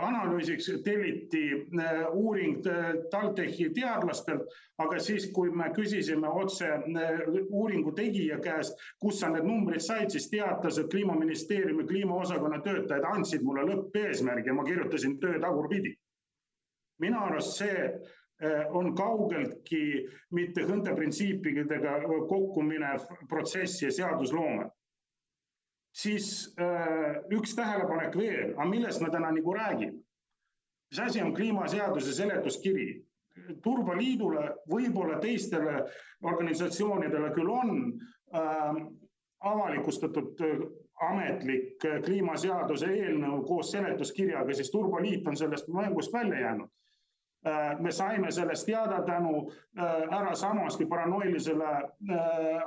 analüüsiks telliti uuring TalTechi teadlastelt, aga siis, kui me küsisime otse uuringu tegija käest, kus sa need numbrid said, siis teatas, et Kliimaministeeriumi kliimaosakonna töötajad andsid mulle lõppeesmärgi ja ma kirjutasin töö tagurpidi. Minu arust see on kaugeltki mitte hõnteprintsiipidega kokku minev protsess ja seadusloome. Siis üks tähelepanek veel, aga millest me täna nagu räägime? Mis asi on kliimaseaduse seletuskiri? Turbaliidule, võib-olla teistele organisatsioonidele küll on avalikustatud ametlik kliimaseaduse eelnõu koos seletuskirjaga, siis Turbaliit on sellest mängust välja jäänud. Me saime sellest teada tänu ära samaski paranoilisele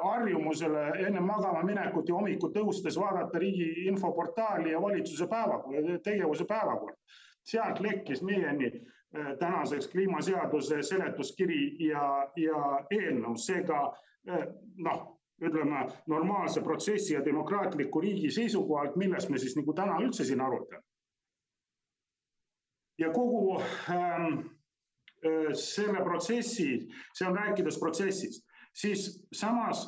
harjumusele enne magama minekut ja hommikut tõustes vaadata riigi infoportaali ja valitsuse tegevuse päevakord. Sealt lekkis meieni tänaseks kliimaseaduse seletuskiri ja eelnõu. Seega, ütleme, normaalse protsessi ja demokraatliku riigi seisukohalt, millest me siis nagu täna üldse siin arutame. Ja kogu selle protsessi, see on rääkides protsessist, siis samas,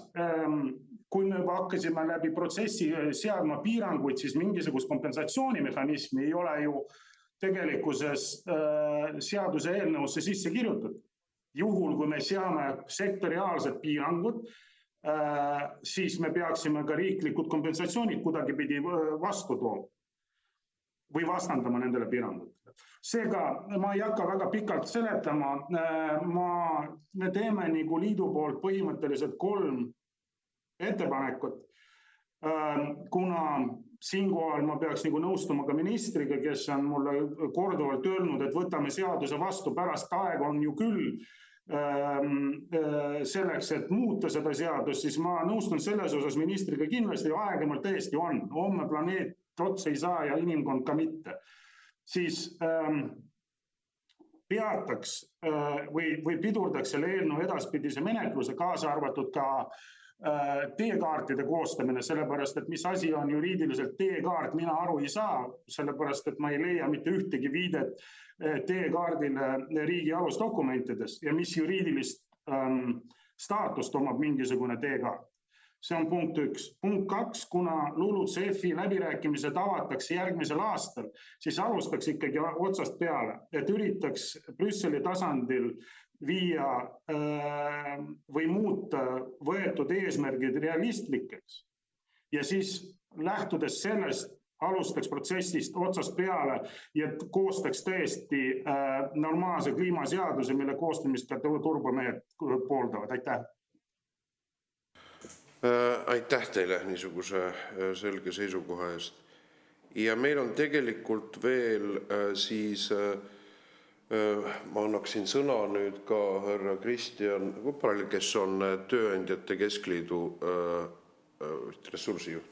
kui me juba hakkasime läbi protsessi seadma piiranguid, siis mingisugust kompensatsioonimehhanismi ei ole ju tegelikkuses seaduse eelnõusse sisse kirjutatud. Juhul, kui me seame sektoriaalsed piirangud, siis me peaksime ka riiklikud kompensatsioonid kuidagipidi vastu tooma või vastandama nendele piirangutele. Seega ma ei hakka väga pikalt seletama, me teeme nagu liidu poolt põhimõtteliselt 3 ettepanekut, kuna siinkohal ma peaks nagu nõustuma ka ministriga, kes on mulle korduvalt öelnud, et võtame seaduse vastu, pärast aeg on ju küll selleks, et muuta seda seadust, siis ma nõustun selles osas ministriga kindlasti, aegamalt tõesti on, homme planeet otsa ei saa ja inimkond ka mitte. Siis peataks või pidurdaks selle eelnõu edaspidise menetluse, kaasa arvatud ka teekaartide koostamine, sellepärast, et mis asi on juriidiliselt teekaart, mina aru ei saa, sellepärast, et ma ei leia mitte ühtegi viidet teekaardile riigi alusdokumentidest ja mis juriidilist staatust omab mingisugune teekaart. See on punkt 1. Punkt 2, kuna LULUCF-i läbirääkimised avatakse järgmisel aastal, siis alustaks ikkagi otsast peale, et üritaks Brüsseli tasandil viia või muuta võetud eesmärgid realistlikeks. Ja siis lähtudes sellest alustaks protsessist otsast peale ja koostaks tõesti normaalse kliimaseaduse, mille koostamist ka turbomehed pooldavad. Aitäh! Aitäh teile niisuguse selge seisukoha eest. Ja meil on tegelikult veel siis, ma annaksin sõna nüüd ka härra Kristjan Kuparale, kes on Tööandjate Keskliidu ressursijuht.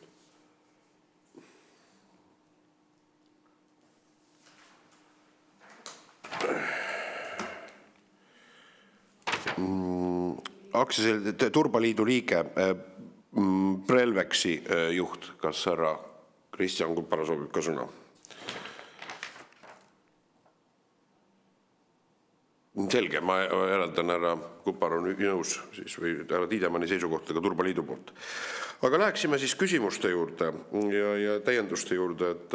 Aktsiaseltsi Turbaliidu liige, Prelvexi juht, kas härra Kristjan Kupara soovib ka sõna? Selge, ma järeldan härra Kupar on nõus siis, või härra Tiidemanni seisukohtadega Turbaliidu poolt. Aga läheksime siis küsimuste juurde ja täienduste juurde, et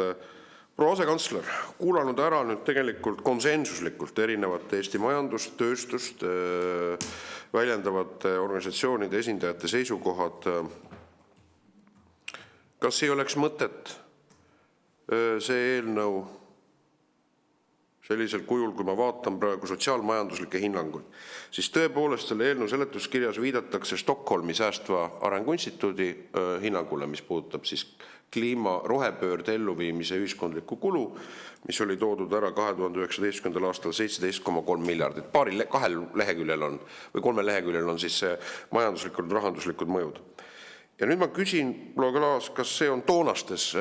proua asekantsler, kuulanud ära nüüd tegelikult konsensuslikult erinevate Eesti majandust, tööstust, väljendavate organisatsioonide esindajate seisukohad. Kas ei oleks mõtet see eelnõu sellisel kujul, kui ma vaatan praegu sotsiaalmajanduslikke hinnanguid, siis tõepoolest selle eelnõu seletuskirjas viidatakse Stockholmi säästva arengu instituudi hinnangule, mis puudutab siis rohepöörde elluviimise ühiskondlikku kulu, mis oli toodud ära 2019. aastal 17,3 miljardit. Kahel leheküljel on või 3 leheküljel on siis see majanduslikud, rahanduslikud mõjud. Ja nüüd ma küsin, proua Klaas, kas see on toonastes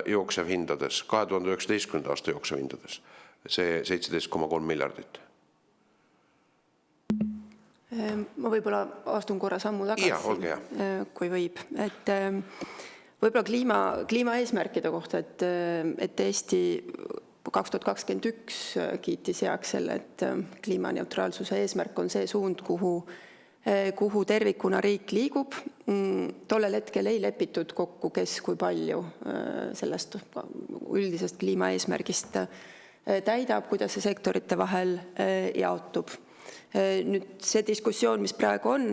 jooksevhindades, 2019. aasta jooksevhindades, see 17,3 miljardit? Ma võib-olla astun korra sammu tagasi, kui võib. Et võib-olla kliimaeesmärkide kohta, et Eesti 2021 kiitis heaks selle, et kliimaneutraalsuse eesmärk on see suund, kuhu tervikuna riik liigub. Tollel hetkel ei lepitud kokku, kes kui palju sellest üldisest kliimaeesmärgist täidab, kuidas see sektorite vahel jaotub. Nüüd see diskussioon, mis praegu on,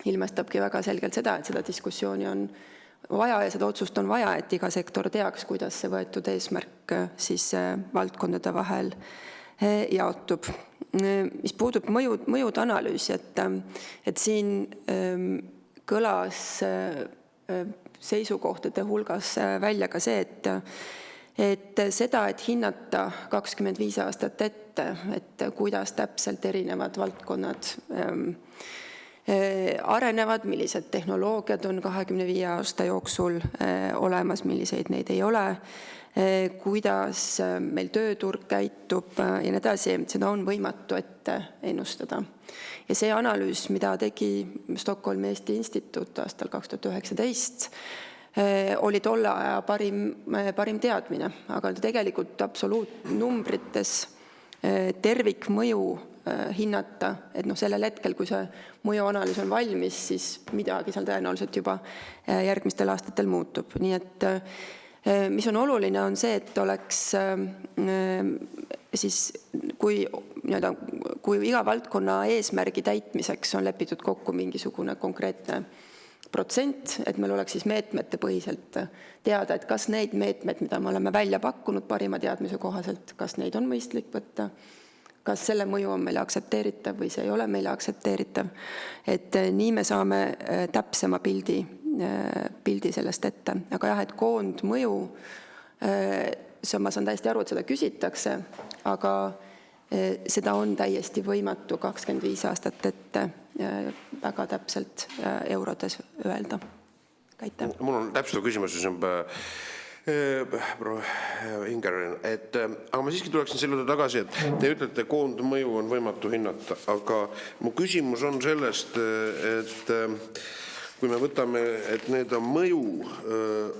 ilmestabki väga selgelt seda, et seda diskussiooni on vaja ja seda otsust on vaja, et iga sektor teaks, kuidas see võetud eesmärk siis valdkondade vahel jaotub. Mis puudub mõjude analüüsi, et siin kõlas seisukohtade hulgas välja ka see, et seda, et hinnata 25 aastat ette, et kuidas täpselt erinevad valdkonnad arenevad, millised tehnoloogiad on 25 aasta jooksul olemas, milliseid neid ei ole, kuidas meil tööturg käitub ja nii edasi, seda on võimatu ette ennustada. Ja see analüüs, mida tegi Stockholmi Eesti Instituut aastal 2019, oli tolle aja parim teadmine, aga tegelikult absoluutnumbrites tervikmõju hinnata, et sellel hetkel, kui see mõjuanalüüs on valmis, siis midagi seal tõenäoliselt juba järgmistel aastatel muutub. Nii et mis on oluline, on see, et oleks siis, kui iga valdkonna eesmärgi täitmiseks on lepitud kokku mingisugune konkreetne protsent, et meil oleks siis meetmete põhiselt teada, et kas neid meetmed, mida me oleme välja pakkunud parima teadmise kohaselt, kas neid on mõistlik võtta, kas selle mõju on meile aktsepteeritav või see ei ole meile aktsepteeritav. Et nii me saame täpsema pildi sellest ette. Aga jah, et koondmõju, ma saan täiesti aru, et seda küsitakse, aga seda on täiesti võimatu 25 aastat ette väga täpselt eurodes öelda. Aitäh. Mul on täpsustav küsimus, proua Ingerinen, aga ma siiski tuleksin selle tagasi, et te ütlete, koondmõju on võimatu hinnata, aga mu küsimus on sellest, et kui me võtame, et need mõju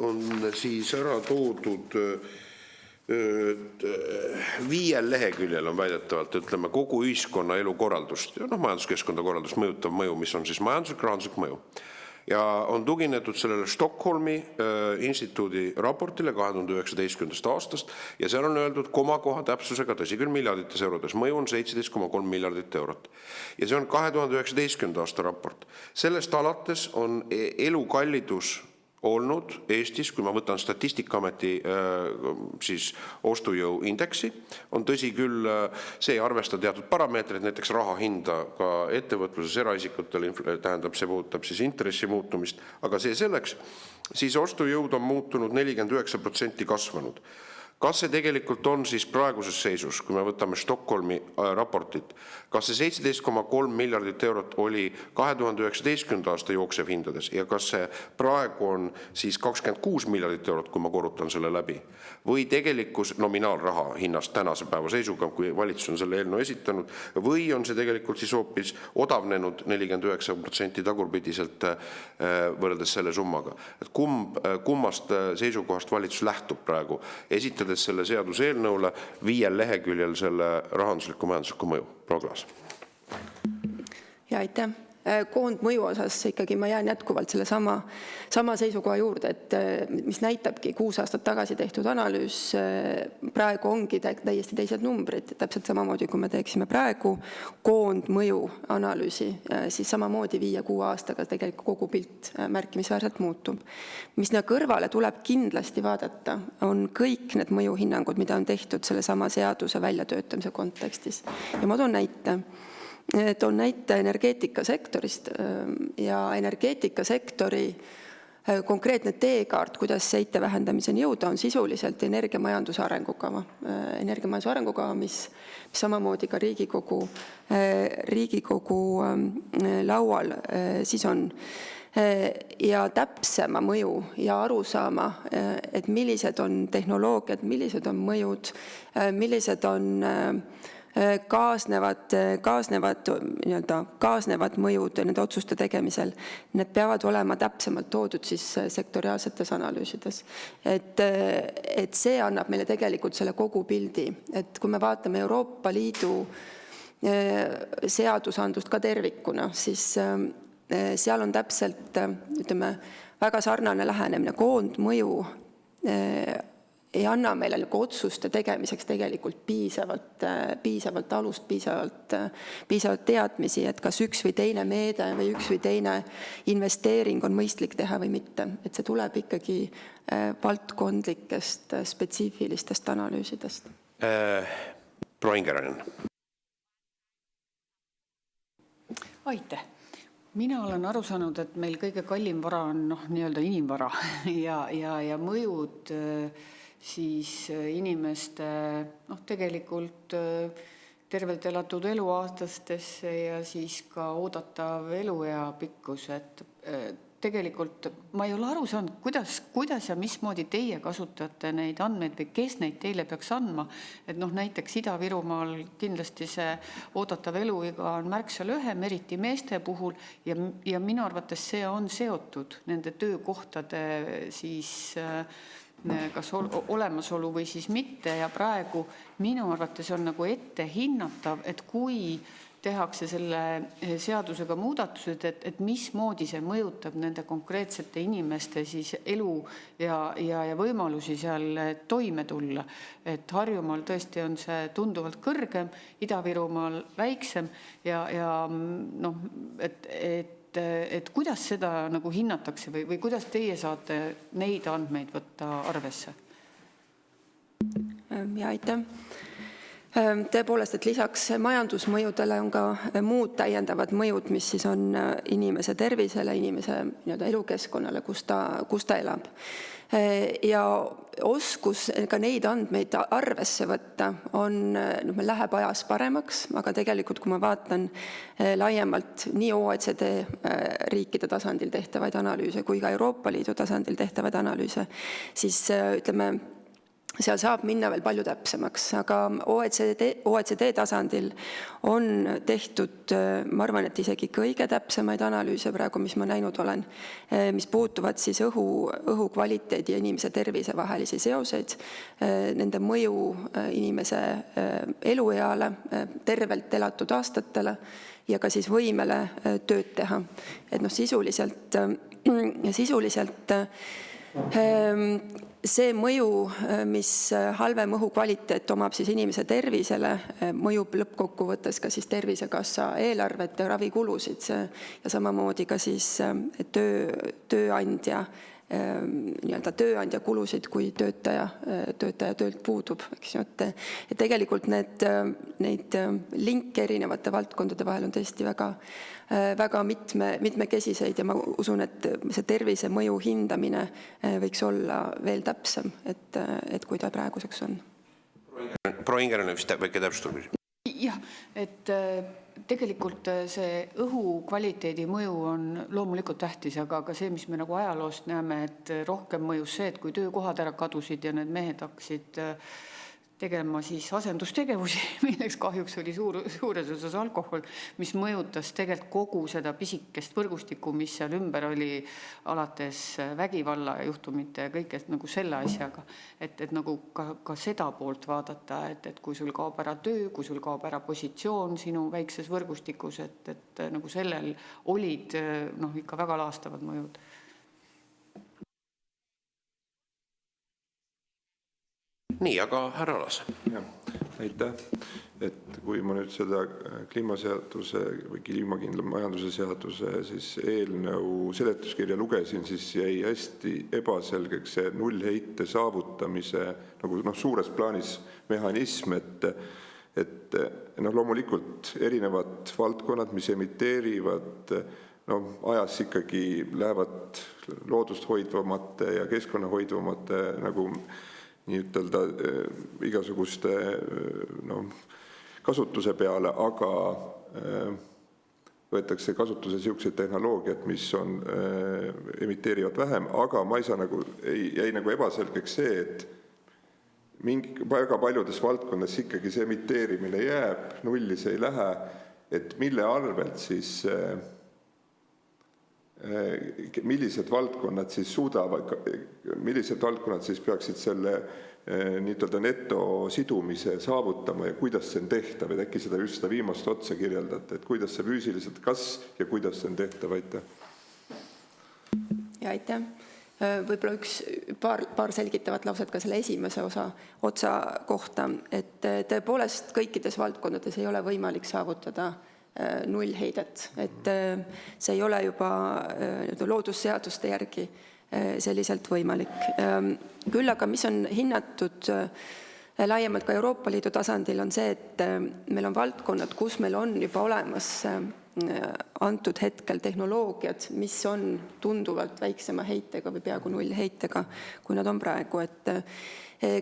on siis ära toodud 5 leheküljel on väidetavalt, ütleme, kogu ühiskonna elukorraldust ja majanduskeskkonda korraldust mõjutav mõju, mis on siis majanduslik, rahanduslik mõju. Ja on tuginetud sellele Stockholmi instituudi raportile 2019. aastast ja seal on öeldud komakoha täpsusega, tõsi küll miljardites eurodes, mõju on 17,3 miljardit eurot. Ja see on 2019. aasta raport. Sellest alates on elukallidus olnud Eestis, kui ma võtan Statistikaameti siis ostujõu indeksi, on tõsi küll, see ei arvesta teatud parameetreid, näiteks raha hinda ka ettevõtluses eraisikutel, tähendab, see puudutab siis intressi muutumist, aga see selleks, siis ostujõud on muutunud 49% kasvanud. Kas see tegelikult on siis praeguses seisus, kui me võtame Stockholmi raportit, kas see 17,3 miljardit eurot oli 2019. aasta jooksevhindades ja kas see praegu on siis 26 miljardit eurot, kui ma korrutan selle läbi, või tegelikus nominaalraha hinnast tänase päeva seisuga, kui valitsus on selle eelnõu esitanud, või on see tegelikult siis hoopis odavnenud 49% tagurpidiselt võrreldes selle summaga. Et kummast seisukohast valitsus lähtub praegu, esitades selle seaduse eelnõule 5 leheküljel selle rahandusliku majandusliku mõju? Proua Klaas. Ja aitäh. Koondmõju osas ikkagi ma jään jätkuvalt selle sama seisukoha juurde, et mis näitabki 6 aastat tagasi tehtud analüüs, praegu ongi täiesti teised numbrid, täpselt samamoodi, kui me teeksime praegu koondmõju analüüsi, siis samamoodi 5-6 aastaga tegelikult kogu pilt märkimisväärselt muutub. Mis kõrvale tuleb kindlasti vaadata, on kõik need mõjuhinnangud, mida on tehtud selle sama seaduse väljatöötamise kontekstis. Ja ma toon näite. Toon näite energeetikasektorist ja energeetikasektori konkreetne teekaart, kuidas heite vähendamiseni jõuda, on sisuliselt energiamajanduse arengukava. Energiamajanduse arengukava, mis samamoodi ka Riigikogu laual siis on. Ja täpsema mõju ja arusaama, et millised on tehnoloogiad, millised on mõjud, millised on kaasnevad mõjud nende otsuste tegemisel. Need peavad olema täpsemalt toodud siis sektoriaalsetes analüüsides. Et see annab meile tegelikult selle kogu pildi. Et kui me vaatame Euroopa Liidu seadusandlust ka tervikuna, siis seal on täpselt, ütleme, väga sarnane lähenemine. Koondmõju ei anna meile otsuste tegemiseks tegelikult piisavalt alust, piisavalt teadmisi, et kas üks või teine meede või üks või teine investeering on mõistlik teha või mitte. Et see tuleb ikkagi valdkondlikest spetsiifilistest analüüsidest. Proua Ingerainen. Aitäh. Mina olen aru saanud, et meil kõige kallim vara on nii-öelda inimvara ja mõjud siis inimeste tegelikult tervelt elatud eluaastastesse ja siis ka oodatav eluea pikkus. Et tegelikult ma ei ole aru saanud, kuidas ja mismoodi teie kasutate neid andmeid või kes neid teile peaks andma. Et näiteks Ida-Virumaal kindlasti see oodatav eluiga on märksa lühem, eriti meeste puhul ja minu arvates see on seotud nende töökohtade siis kas olemasolu või siis mitte ja praegu minu arvates on nagu ette hinnatav, et kui tehakse selle seadusega muudatused, et mismoodi see mõjutab nende konkreetsete inimeste siis elu ja võimalusi seal toime tulla. Et Harjumaal tõesti on see tunduvalt kõrgem, Ida-Virumaal väiksem ja et kuidas seda nagu hinnatakse või kuidas teie saate neid andmeid võtta arvesse? Ja aitäh. Tõepoolest, et lisaks majandusmõjudele on ka muud täiendavad mõjud, mis siis on inimese tervisele, inimese elukeskkonnale, kus ta elab. Ja oskus ka neid andmeid arvesse võtta läheb ajas paremaks, aga tegelikult kui ma vaatan laiemalt nii OECD riikide tasandil tehtavaid analüüse kui ka Euroopa Liidu tasandil tehtavaid analüüse, siis ütleme, seal saab minna veel palju täpsemaks, aga OECD tasandil on tehtud, ma arvan, et isegi kõige täpsemaid analüüse praegu, mis ma näinud olen, mis puutuvad siis õhu kvaliteedi ja inimese tervise vahelisi seoseid, nende mõju inimese elueale, tervelt elatud aastatele ja ka siis võimele tööd teha. Et sisuliselt see mõju, mis halvem õhu kvaliteet omab siis inimese tervisele, mõjub lõppkokkuvõttes ka siis Tervisekassa eelarvet ja ravikulusid ja samamoodi ka siis tööandja kulusid, kui töötaja töölt puudub. Et tegelikult neid linke erinevate valdkondade vahel on tõesti väga mitmekesiseid ja ma usun, et see tervise mõju hindamine võiks olla veel täpsem, et kui ta praeguseks on. Proua Ingerainen vist väike täpsustus. Jah, et tegelikult see õhu kvaliteedi mõju on loomulikult tähtis, aga see, mis me nagu ajaloost näeme, et rohkem mõjus see, et kui töökohad ära kadusid ja need mehed hakkasid tegema siis asendustegevusi, milleks kahjuks oli suures osas alkohol, mis mõjutas tegelikult kogu seda pisikest võrgustikku, mis seal ümber oli alates vägivalla juhtumite ja kõigest nagu selle asjaga. Et nagu ka seda poolt vaadata, et kui sul kaob ära töö, kui sul kaob ära positsioon sinu väikses võrgustikus, et nagu sellel olid ikka väga laastavad mõjud. Nii, aga härra Alas. Aitäh. Et kui ma nüüd seda kliimaseaduse või kliimakindla majanduse seaduse siis eelnõu seletuskirja lugesin, siis jäi hästi ebaselgeks see nullheite saavutamise nagu suures plaanis mehhanism, et loomulikult erinevad valdkonnad, mis emiteerivad ajas ikkagi lähevad loodust hoidvamate ja keskkonna hoidvamate nagu nii ütelda igasuguste kasutuse peale, aga võetakse kasutuse sellised tehnoloogiad, mis emiteerivad vähem, aga ma ei saa jäi ebaselgeks see, et väga paljudes valdkondades ikkagi see emiteerimine jääb, nulli see ei lähe, et mille arvelt siis, millised valdkonnad siis suudavad, millised valdkonnad siis peaksid selle nii-öelda netosidumise saavutama ja kuidas see on tehtav, et äkki seda just seda viimast otsa kirjeldate, et kuidas see füüsiliselt, kas ja kuidas see on tehtav, aitäh? Ja aitäh. Võib-olla paar selgitavat lauset ka selle esimese otsa kohta, et tõepoolest kõikides valdkondades ei ole võimalik saavutada nullheidet, et see ei ole juba loodusseaduste järgi selliselt võimalik. Küll aga mis on hinnatud laiemalt ka Euroopa Liidu tasandil on see, et meil on valdkonnad, kus meil on juba olemas antud hetkel tehnoloogiad, mis on tunduvalt väiksema heitega või peaaegu nullheitega, kui nad on praegu, et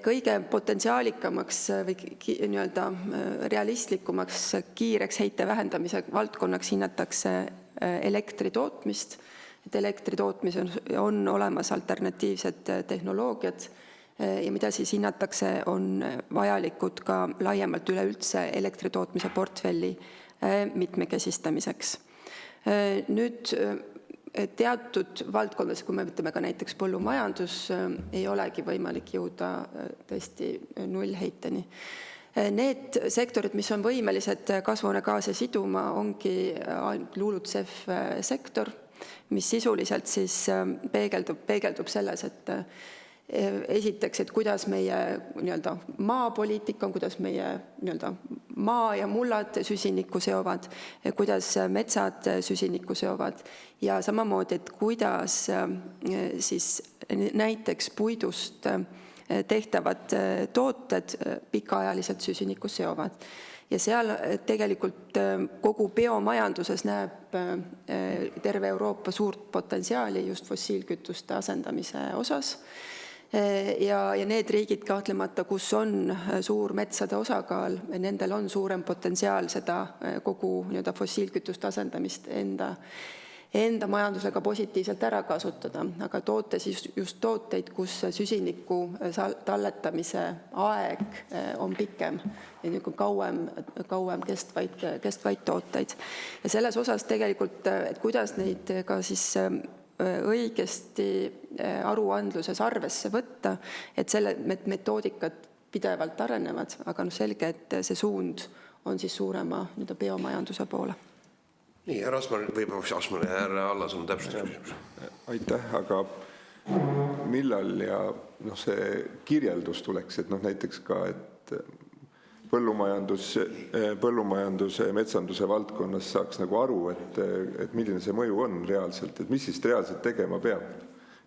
kõige potentsiaalikamaks või nii-öelda realistlikumaks kiireks heite vähendamise valdkonnaks hinnatakse elektri tootmist, et elektri tootmisel on olemas alternatiivsed tehnoloogiad ja mida siis hinnatakse, on vajalikud ka laiemalt üleüldse elektri tootmise portfelli mitmekesistamiseks. Nüüd teatud valdkondades, kui me ütleme ka näiteks põllumajandus, ei olegi võimalik jõuda tõesti nullheiteni. Need sektorid, mis on võimelised kasvuhoonegaase siduma, ongi LULUCF sektor, mis sisuliselt siis peegeldub selles, et esiteks, et kuidas meie nii-öelda maapoliitika on, kuidas meie nii-öelda maa ja mullad süsinikku seovad, kuidas metsad süsinikku seovad ja samamoodi, et kuidas siis näiteks puidust tehtavad tooted pikaajaliselt süsinikku seovad. Ja seal tegelikult kogu biomajanduses näeb terve Euroopa suurt potentsiaali just fossiilkütuste asendamise osas. Ja need riigid kahtlemata, kus on suur metsade osakaal, nendel on suurem potentsiaal seda kogu nii-öelda fossiilkütuste asendamist enda majandusega positiivselt ära kasutada, aga toote siis just tooteid, kus süsiniku talletamise aeg on pikem ja kauem kestvaid tooteid. Ja selles osas tegelikult, et kuidas neid ka siis õigesti aruandluses arvesse võtta, et selle metoodikad pidevalt arenevad, aga selge, et see suund on siis suurema biomajanduse poole. Nii, härra Asman, võib-olla härra Allas on täpsustus küsimus. Aitäh, aga millal ja see kirjeldus tuleks, et näiteks ka, et põllumajanduse ja metsanduse valdkonnas saaks aru, et milline see mõju on reaalselt, et mis siis reaalselt tegema peab.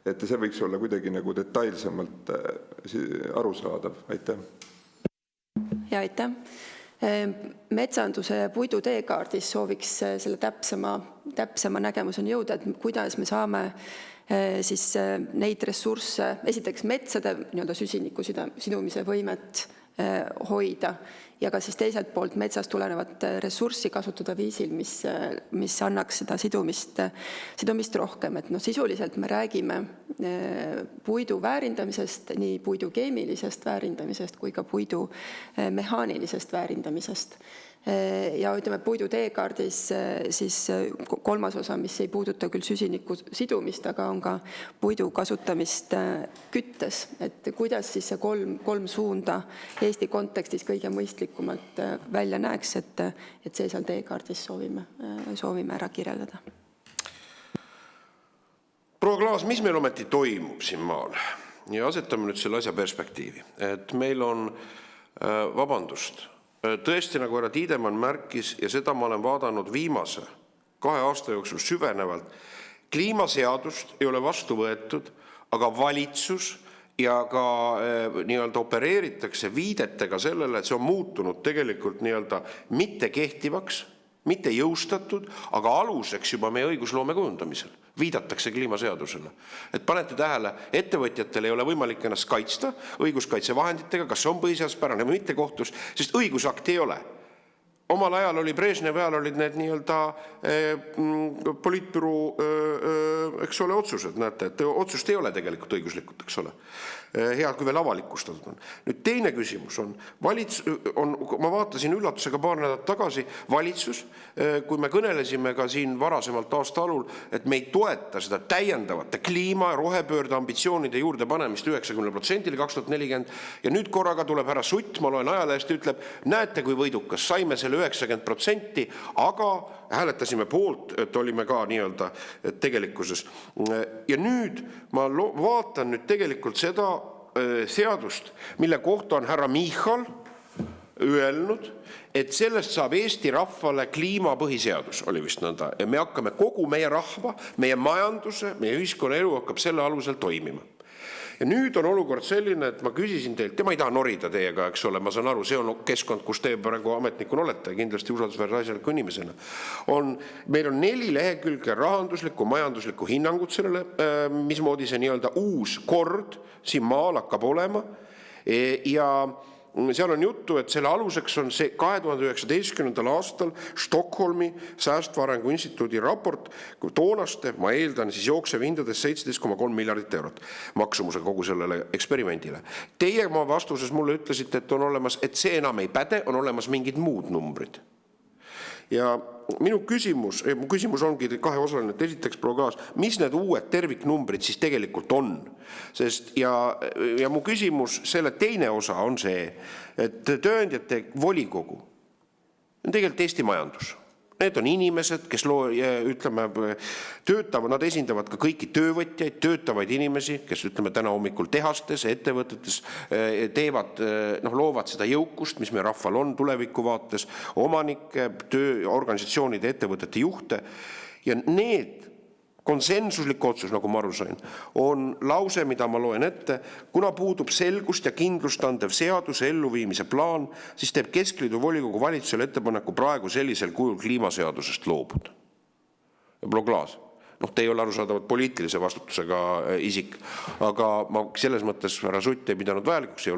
Et see võiks olla kuidagi detailsemalt arusaadav. Aitäh. Ja aitäh. Metsanduse ja puidu teekaardis sooviks selle täpsema nägemuseni jõuda, et kuidas me saame siis neid ressursse, esiteks metsade süsiniku sidumise võimet hoida ja ka siis teiselt poolt metsast tulenevat ressurssi kasutada viisil, mis annaks seda sidumist rohkem. Et sisuliselt me räägime puidu väärindamisest, nii puidu keemilisest väärindamisest kui ka puidu mehaanilisest väärindamisest. Ja ütleme puidu teekaardis siis kolmas osa, mis ei puuduta küll süsiniku sidumist, aga on ka puidu kasutamist küttes, et kuidas siis see kolm suunda Eesti kontekstis kõige mõistlikumalt välja näeks, et see seal teekaardis soovime ära kirjeldada. Proua Klaas, mis meil ometi toimub siin maal? Ja asetame nüüd selle asja perspektiivi, et meil on vabandust, tõesti, nagu härra Tiidemann märkis, ja seda ma olen vaadanud viimase 2 aasta jooksul süvenevalt, kliimaseadust ei ole vastu võetud, aga valitsus ja ka nii-öelda opereeritakse viidetega sellele, et see on muutunud tegelikult nii-öelda mitte kehtivaks, mitte jõustatud, aga aluseks juba meie õigusloome kujundamisel. Viidatakse kliimaseadusele. Et panete tähele, ettevõtjatel ei ole võimalik ennast kaitsta õiguskaitsevahenditega, kas see on põhiseaduspärane või mitte kohtus, sest õigusakti ei ole. Omal ajal oli Brežnevi ajal olid need poliitbüroo, eks ole, otsused, näete, et otsust ei ole tegelikult õiguslikult, eks ole. Hea, kui veel avalikustatud on. Nüüd teine küsimus on, ma vaatasin üllatusega paar nädalat tagasi, valitsus, kui me kõnelesime ka siin varasemalt aasta alul, et me ei toeta seda täiendavate kliima- ja rohepöörde ambitsioonide juurde panemist 90%-le 2040 ja nüüd korraga tuleb härra Sutt, ma loen ajalehest, ütleb, näete, kui võidukas, saime selle 90%, aga hääletasime poolt, et olime ka nii-öelda tegelikkuses. Ja nüüd ma vaatan nüüd tegelikult seda seadust, mille kohta on härra Michal öelnud, et sellest saab Eesti rahvale kliimapõhiseadus, oli vist nõnda, ja me hakkame kogu meie rahva, meie majanduse, meie ühiskonna elu hakkab selle alusel toimima. Ja nüüd on olukord selline, et ma küsisin teilt, ja ma ei taha norida teiega, eks ole, ma saan aru, see on keskkond, kus te praegu ametnikuna olete, kindlasti usaldusväärse asjaliku inimesena. Meil on 4 lehekülge rahanduslikku, majanduslikku hinnangut sellele, mismoodi see nii-öelda uus kord siin maal hakkab olema ja seal on juttu, et selle aluseks on see 2019. aastal Stockholmi Säästva Arengu Instituudi raport, kui toonaste, ma eeldan, siis jooksev hindades 17,3 miljardit eurot maksumusega kogu sellele eksperimendile. Teie oma vastuses mulle ütlesite, et on olemas, et see enam ei päde, on olemas mingid muud numbrid. Ja mu küsimus ongi kaheosaline, et esiteks proua Klaas, mis need uued terviknumbrid siis tegelikult on? Sest ja mu küsimus selle teine osa on see, et tööandjate volikogu on tegelikult Eesti majandus. Need on inimesed, kes töötavad, nad esindavad ka kõiki töövõtjaid, töötavaid inimesi, kes ütleme täna hommikul tehastes, ettevõtetes teevad, loovad seda jõukust, mis meie rahval on tuleviku vaates, omanikke, organisatsioonide, ettevõtete juhte ja need konsensuslik otsus, nagu ma aru sain, on lause, mida ma loen ette, kuna puudub selgust ja kindlust andev seaduse elluviimise plaan, siis teeb Keskliidu volikogu valitsusele ettepaneku praegu sellisel kujul kliimaseadusest loobuda. Ja proua Klaas, te ei ole arusaadavad poliitilise vastutusega isik, aga ma selles mõttes härra Sutt ei pidanud vajalikuks,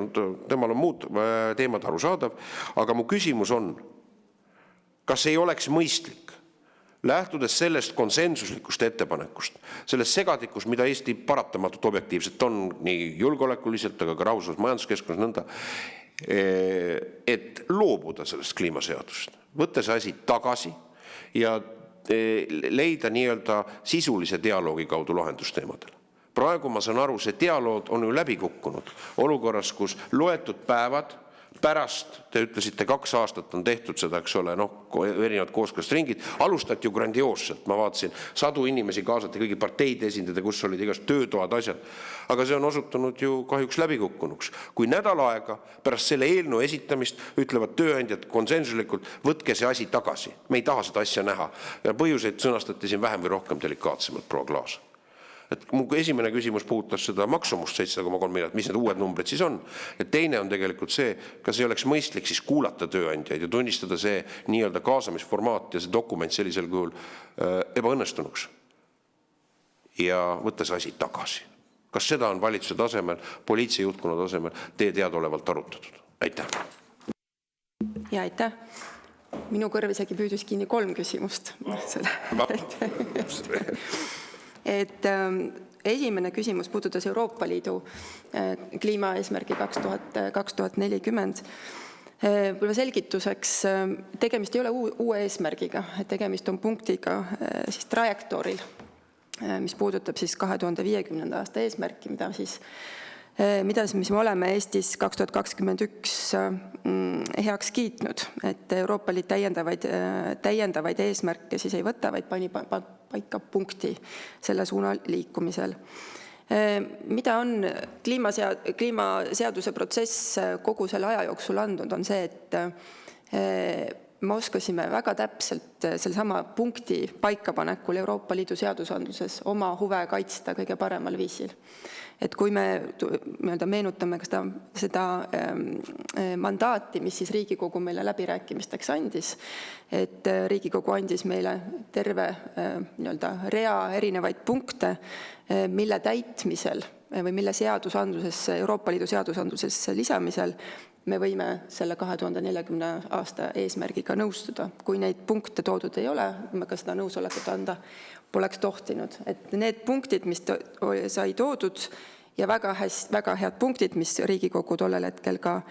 temal on muud teemad arusaadav, aga mu küsimus on, kas ei oleks mõistlik lähtudes sellest konsensuslikust ettepanekust, sellest segadikus, mida Eesti paratamatult objektiivselt on nii julgeolekuliselt, aga ka rahvusvahelises majanduskeskkonnas nõnda, et loobuda sellest kliimaseadusest, võtta see asi tagasi ja leida nii-öelda sisulise dialoogi kaudu lahendusteemadele. Praegu ma saan aru, see dialoog on ju läbi kukkunud olukorras, kus loetud päevad pärast, te ütlesite 2 aastat on tehtud seda, eks ole, erinevad kooskõlastusringid, alustati ju grandioosselt, ma vaatasin, 100 inimesi kaasati kõigi parteide esindada, kus olid igast töötoad, asjad, aga see on osutunud ju kahjuks läbikukkunuks. Kui nädal aega pärast selle eelnõu esitamist ütlevad tööandjad konsensuslikult, võtke see asi tagasi, me ei taha seda asja näha ja põhjuseid sõnastati siin vähem või rohkem delikaatsemalt, proua Klaas. Et mu esimene küsimus puudutas seda maksumust 7,3 miljardit, mis need uued numbrid siis on. Ja teine on tegelikult see, kas ei oleks mõistlik siis kuulata tööandjaid ja tunnistada see nii-öelda kaasamisformaat ja see dokument sellisel kujul ebaõnnestunuks ja võtta see asi tagasi. Kas seda on valitsuse tasemel, poliitilise juhtkonna tasemel teie teadaolevalt arutatud? Aitäh. Ja aitäh. Minu kõrv isegi püüdis kinni 3 küsimust. Et esimene küsimus puudutas Euroopa Liidu kliimaeesmärgi 2040. Võib-olla selgituseks, tegemist ei ole uue eesmärgiga, tegemist on punktiga siis trajektooril, mis puudutab siis 2050. aasta eesmärki, mida me oleme Eestis 2021 heaks kiitnud, et Euroopa Liit täiendavaid eesmärke siis ei võta, vaid pani paika punkti selle suunal liikumisel. Mida on kliimaseaduse protsess kogu selle aja jooksul andnud, on see, et me oskasime väga täpselt sellesama punkti paikapanekul Euroopa Liidu seadusandluses oma huve kaitsta kõige paremal viisil. Et kui me meenutame seda mandaati, mis siis Riigikogu meile läbirääkimisteks andis, et Riigikogu andis meile terve rea erinevaid punkte, mille täitmisel või mille seadusandlusesse, Euroopa Liidu seadusandlusesse lisamisel me võime selle 2040 aasta eesmärgiga nõustuda. Kui neid punkte toodud ei ole, me ka seda nõusolekut anda poleks tohtinud. Et need punktid, mis sai toodud ja väga head punktid, mis Riigikogu tollel hetkel ka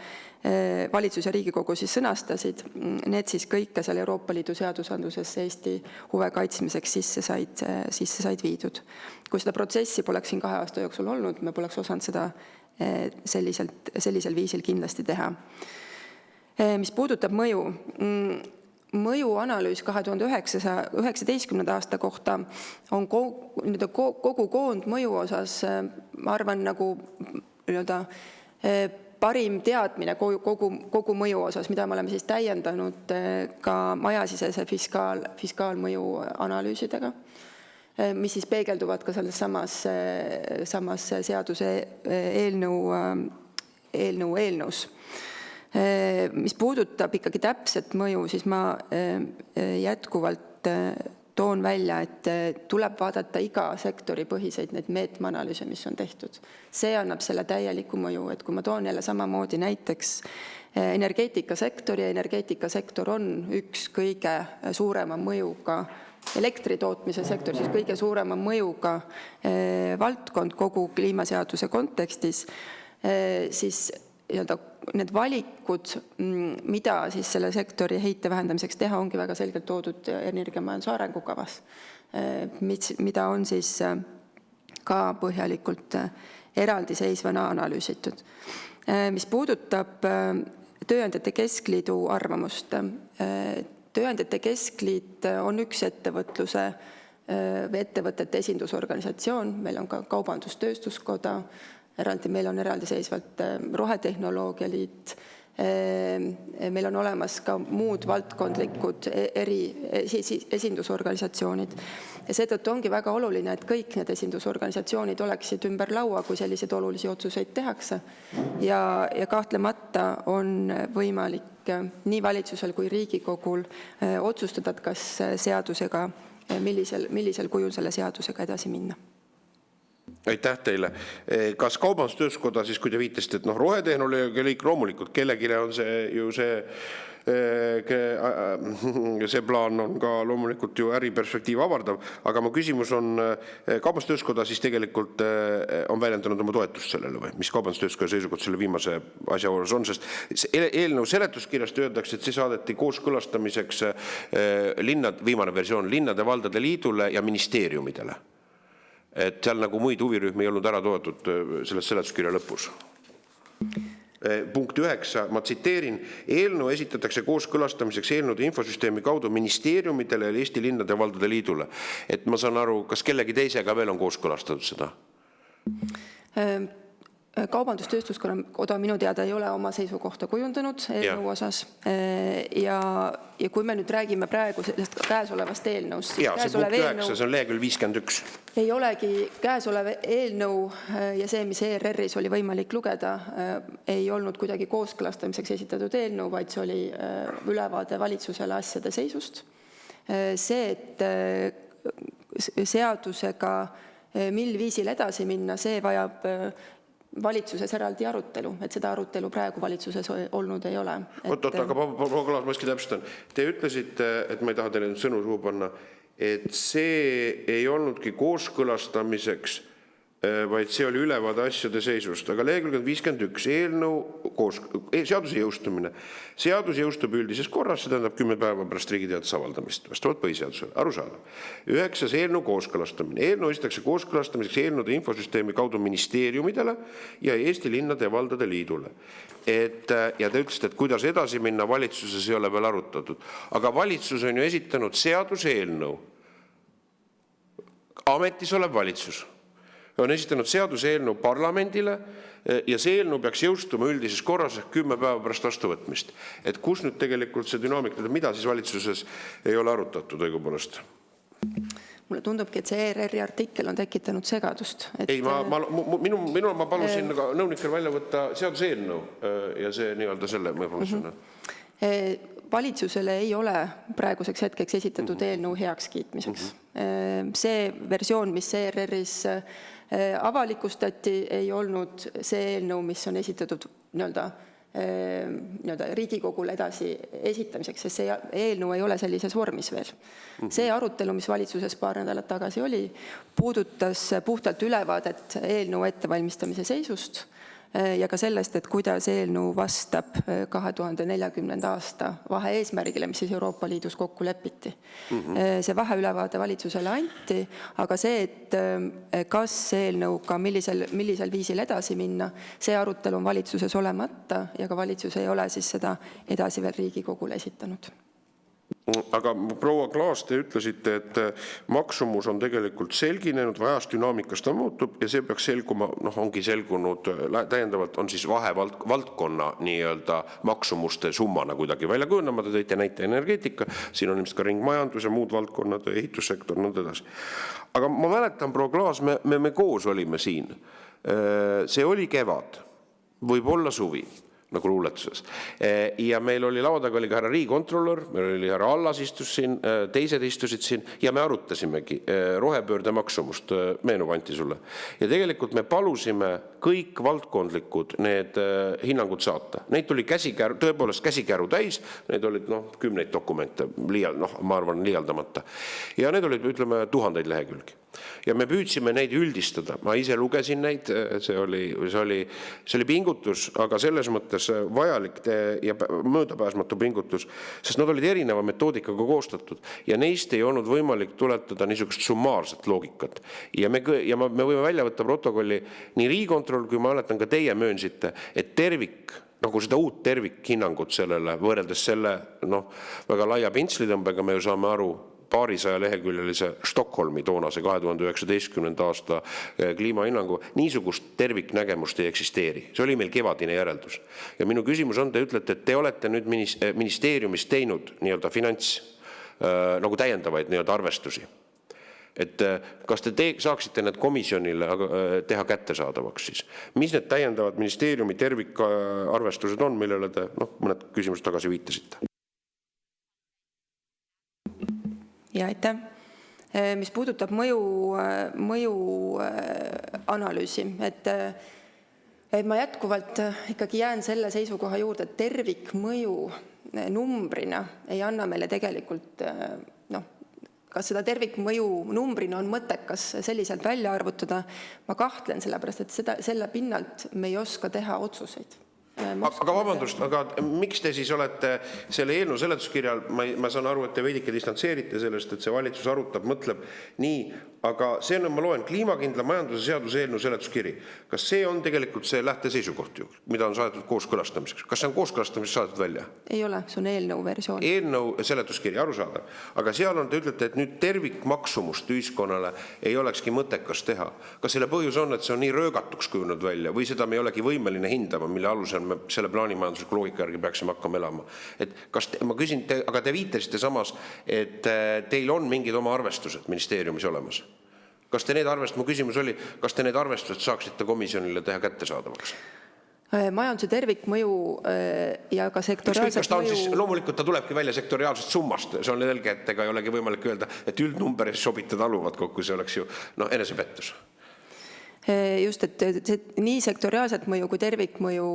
valitsus ja Riigikogu siis sõnastasid, need siis kõik seal Euroopa Liidu seadusandlusesse Eesti huve kaitsmiseks sisse said viidud. Kui seda protsessi poleks siin 2 aasta jooksul olnud, me poleks osanud seda sellisel viisil kindlasti teha. Mis puudutab mõjuanalüüs 2019. aasta kohta on kogu koondmõju osas, ma arvan, nagu parim teadmine kogu mõju osas, mida me oleme siis täiendanud ka majasisese fiskaalmõju analüüsidega, mis siis peegelduvad ka selles samas seaduse eelnõus. Mis puudutab ikkagi täpset mõju, siis ma jätkuvalt toon välja, et tuleb vaadata iga sektori põhiseid neid meetmeanalüüse, mis on tehtud. See annab selle täieliku mõju, et kui ma toon jälle samamoodi näiteks energeetikasektori, ja energeetikasektor on üks kõige suurema mõjuga elektritootmise sektor, siis kõige suurema mõjuga valdkond kogu kliimaseaduse kontekstis, siis need valikud, mida siis selle sektori heite vähendamiseks teha, ongi väga selgelt toodud energiamajanduse arengukavas, mida on siis ka põhjalikult eraldiseisvana analüüsitud. Mis puudutab Tööandjate Keskliidu arvamust, Tööandjate Keskliit on üks ettevõtluse või ettevõtete esindusorganisatsioon, meil on ka Kaubandus-Tööstuskoda, meil on eraldiseisvalt Rohetehnoloogia Liit, meil on olemas ka muud valdkondlikud esindusorganisatsioonid. Ja seetõttu ongi väga oluline, et kõik need esindusorganisatsioonid oleksid ümber laua, kui selliseid olulisi otsuseid tehakse. Ja kahtlemata on võimalik nii valitsusel kui Riigikogul otsustada, kas seadusega, millisel kujul selle seadusega edasi minna. Aitäh teile. Kas Kaubandus-Tööstuskoda, siis kui te viitasite, et Rohetehnoloogia Liit loomulikult kellegile on see plaan on ka loomulikult ju äriperspektiiv avardav, aga mu küsimus on, Kaubandus-Tööstuskoda siis tegelikult on väljendanud oma toetust sellele või? Mis Kaubandus-Tööstuskoda seisukoht selle viimase asja juures on, sest eelnõu seletuskirjast öeldakse, et see saadeti kooskõlastamiseks viimane versioon Linnade Valdade Liidule ja ministeeriumidele. Et seal nagu muid huvirühmi ei olnud ära toodud selles seletuskirja lõpus. Punkt 9, ma tsiteerin, eelnõu esitatakse kooskõlastamiseks eelnõude infosüsteemi kaudu ministeeriumidele ja Eesti Linnade ja Valdade Liidule. Et ma saan aru, kas kellegi teisega veel on kooskõlastatud seda? Kaubandus-Tööstuskoda minu teada ei ole oma seisukohta kujundanud eelnõu osas. Ja kui me nüüd räägime praegu sellest käesolevast eelnõust, ja see punkt 9, see on lehekülg 51. Ei olegi käesolev eelnõu ja see, mis ERR-is oli võimalik lugeda, ei olnud kuidagi kooskõlastamiseks esitatud eelnõu, vaid see oli ülevaade valitsusele asjade seisust. See, et seadusega mil viisil edasi minna, see vajab valitsuses eraldi arutelu, et seda arutelu praegu valitsuses olnud ei ole. Aga proua Klaas, ma äsken täpsustan. Te ütlesite, et ma ei taha teile sõnu suhu panna, et see ei olnudki kooskõlastamiseks, vaid see oli ülevaade asjade seisust. Aga lehekülg 51, seaduse jõustumine. Seadus jõustub üldises korras, see tähendab 10 päeva pärast Riigiteates avaldamist, vastavalt põhiseadusele, arusaadav. 9. eelnõu kooskõlastamine. Eelnõu esitatakse kooskõlastamiseks eelnõude infosüsteemi kaudu ministeeriumidele ja Eesti Linnade ja Valdade Liidule. Ja te ütlesite, et kuidas edasi minna, valitsuses ei ole veel arutatud. Aga valitsus on ju esitanud seaduse eelnõu. Ametis olev valitsus. on esitanud seaduseelnõu parlamendile ja see eelnõu peaks jõustuma üldises korras 10 päeva pärast vastuvõtmist. Et kus nüüd tegelikult see dünaamika, mida siis valitsuses ei ole arutatud õigupoolest? Mulle tundubki, et see ERR-i artikkel on tekitanud segadust. Ei, ma palusin nõunikel välja võtta seaduseelnõu ja see nii-öelda selle ma palusin. Valitsusele ei ole praeguseks hetkeks esitatud eelnõu heakskiitmiseks. See versioon, mis ERR-is avalikustati, ei olnud see eelnõu, mis on esitatud nii-öelda Riigikogule edasi esitamiseks, sest see eelnõu ei ole sellises vormis veel. See arutelu, mis valitsuses paar nädalat tagasi oli, puudutas puhtalt ülevaadet eelnõu ettevalmistamise seisust ja ka sellest, et kuidas eelnõu vastab 2040. aasta vahe-eesmärgile, mis siis Euroopa Liidus kokku lepiti. See vaheülevaade valitsusele anti, aga see, et kas eelnõuga millisel viisil edasi minna, see arutelu on valitsuses olemata ja ka valitsus ei ole siis seda edasi veel Riigikogule esitanud. Aga proua Klaas, te ütlesite, et maksumus on tegelikult selginenud, vajas dünaamikast ta muutub ja see peaks selguma, ongi selgunud täiendavalt, on siis valdkonna nii-öelda maksumuste summana kuidagi välja kujunema, te tõite näite energeetika, siin on ilmselt ka ringmajandus ja muud valdkonnad, ehitussektor, nõnda edasi. Aga ma mäletan, proua Klaas, me koos olime siin. See oli kevad, võib olla suvi. Nagu luuletuses. Ja meil oli laua taga oli ka härra riigikontrolör, meil oli härra Allas istus siin, teised istusid siin ja me arutasimegi rohepöörde maksumust, meenub Anti sulle. Ja tegelikult me palusime kõik valdkondlikud need hinnangud saata. Neid tuli tõepoolest käsikäru täis, need olid kümneid dokumente, ma arvan liialdamata. Ja need olid, ütleme, 1000 lehekülgi. Ja me püüdsime neid üldistada. Ma ise lugesin neid, see oli pingutus, aga selles mõttes vajalik ja möödapääsmatu pingutus, sest nad olid erineva metoodikaga koostatud ja neist ei olnud võimalik tuletada niisugust summaarset loogikat. Ja me võime välja võtta protokolli nii Riigikontroll, kui ma mäletan ka teie möönsite, et tervik, nagu seda uut tervikhinnangut sellele, võrreldes selle väga laia pintslitõmbega me ju saame aru, paarisaja leheküljelise Stockholmi toonase 2019. aasta kliimahinnangu, niisugust terviknägemust ei eksisteeri. See oli meil kevadine järeldus. Ja minu küsimus on, te ütlete, et te olete nüüd ministeeriumis teinud nii-öelda nagu täiendavaid nii-öelda arvestusi. Et kas te saaksite need komisjonile teha kättesaadavaks siis? Mis need täiendavad ministeeriumi tervikarvestused on, millele te mõned küsimused tagasi viitasite? Ja aitäh. Mis puudutab mõju analüüsi, et ma jätkuvalt ikkagi jään selle seisukoha juurde, et tervikmõju numbrina ei anna meile tegelikult, kas seda tervikmõju numbrina on mõttekas selliselt välja arvutada, ma kahtlen sellepärast, et selle pinnalt me ei oska teha otsuseid. Aga vabandust, aga miks te siis olete selle eelnõu seletuskirjal, ma saan aru, et te veidike distantseerite sellest, et see valitsus arutab, mõtleb nii, aga see on, ma loen, kliimakindla majanduse seaduse eelnõu seletuskiri. Kas see on tegelikult see lähteseisukoht ju, mida on saadetud kooskõlastamiseks? Kas see on kooskõlastamiseks saadetud välja? Ei ole, see on eelnõu versioon. Eelnõu seletuskiri, arusaadav. Aga seal on, te ütlete, et nüüd tervikmaksumust ühiskonnale ei olekski mõttekas teha. Kas selle põhjus on, et see on nii röögatuks kujunud välja või seda me ei olegi võimeline hindama, mille alusel me selle plaanimajandusliku loogika järgi peaksime hakkama elama? Et kas ma küsin, aga te viitasite samas, et teil on mingid oma arvestused ministeeriumis olemas. Kas te need arvestused, mu küsimus oli, kas te need arvestused saaksite komisjonile teha kättesaadavaks? Majanduse tervikmõju ja ka sektoriaalset mõju. Loomulikult ta tulebki välja sektoriaalsest summast, see on selge, et ega ei olegi võimalik öelda, et üldnumber sobitada aluvad kokku, see oleks ju enesepettus. Just, et nii sektoriaalset mõju kui tervikmõju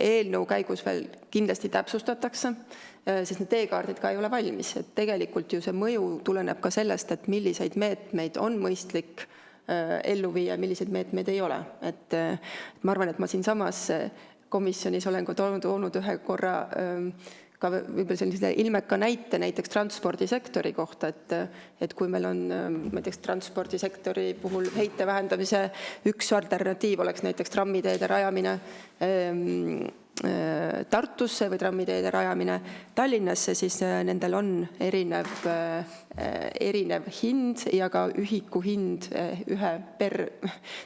eelnõu käigus veel kindlasti täpsustatakse, sest need teekaardid ka ei ole valmis. Et tegelikult ju see mõju tuleneb ka sellest, et milliseid meetmeid on mõistlik ellu viia ja milliseid meetmeid ei ole. Et ma arvan, et ma siin samas komisjonis olen toonud ühe korra ka võib-olla sellise ilmeka näite näiteks transpordisektori kohta, et kui meil on näiteks transpordisektori puhul heite vähendamise üks alternatiiv oleks näiteks trammiteede rajamine Tartusse või trammiteede rajamine Tallinnasse, siis nendel on erinev hind ja ka ühiku hind ühe per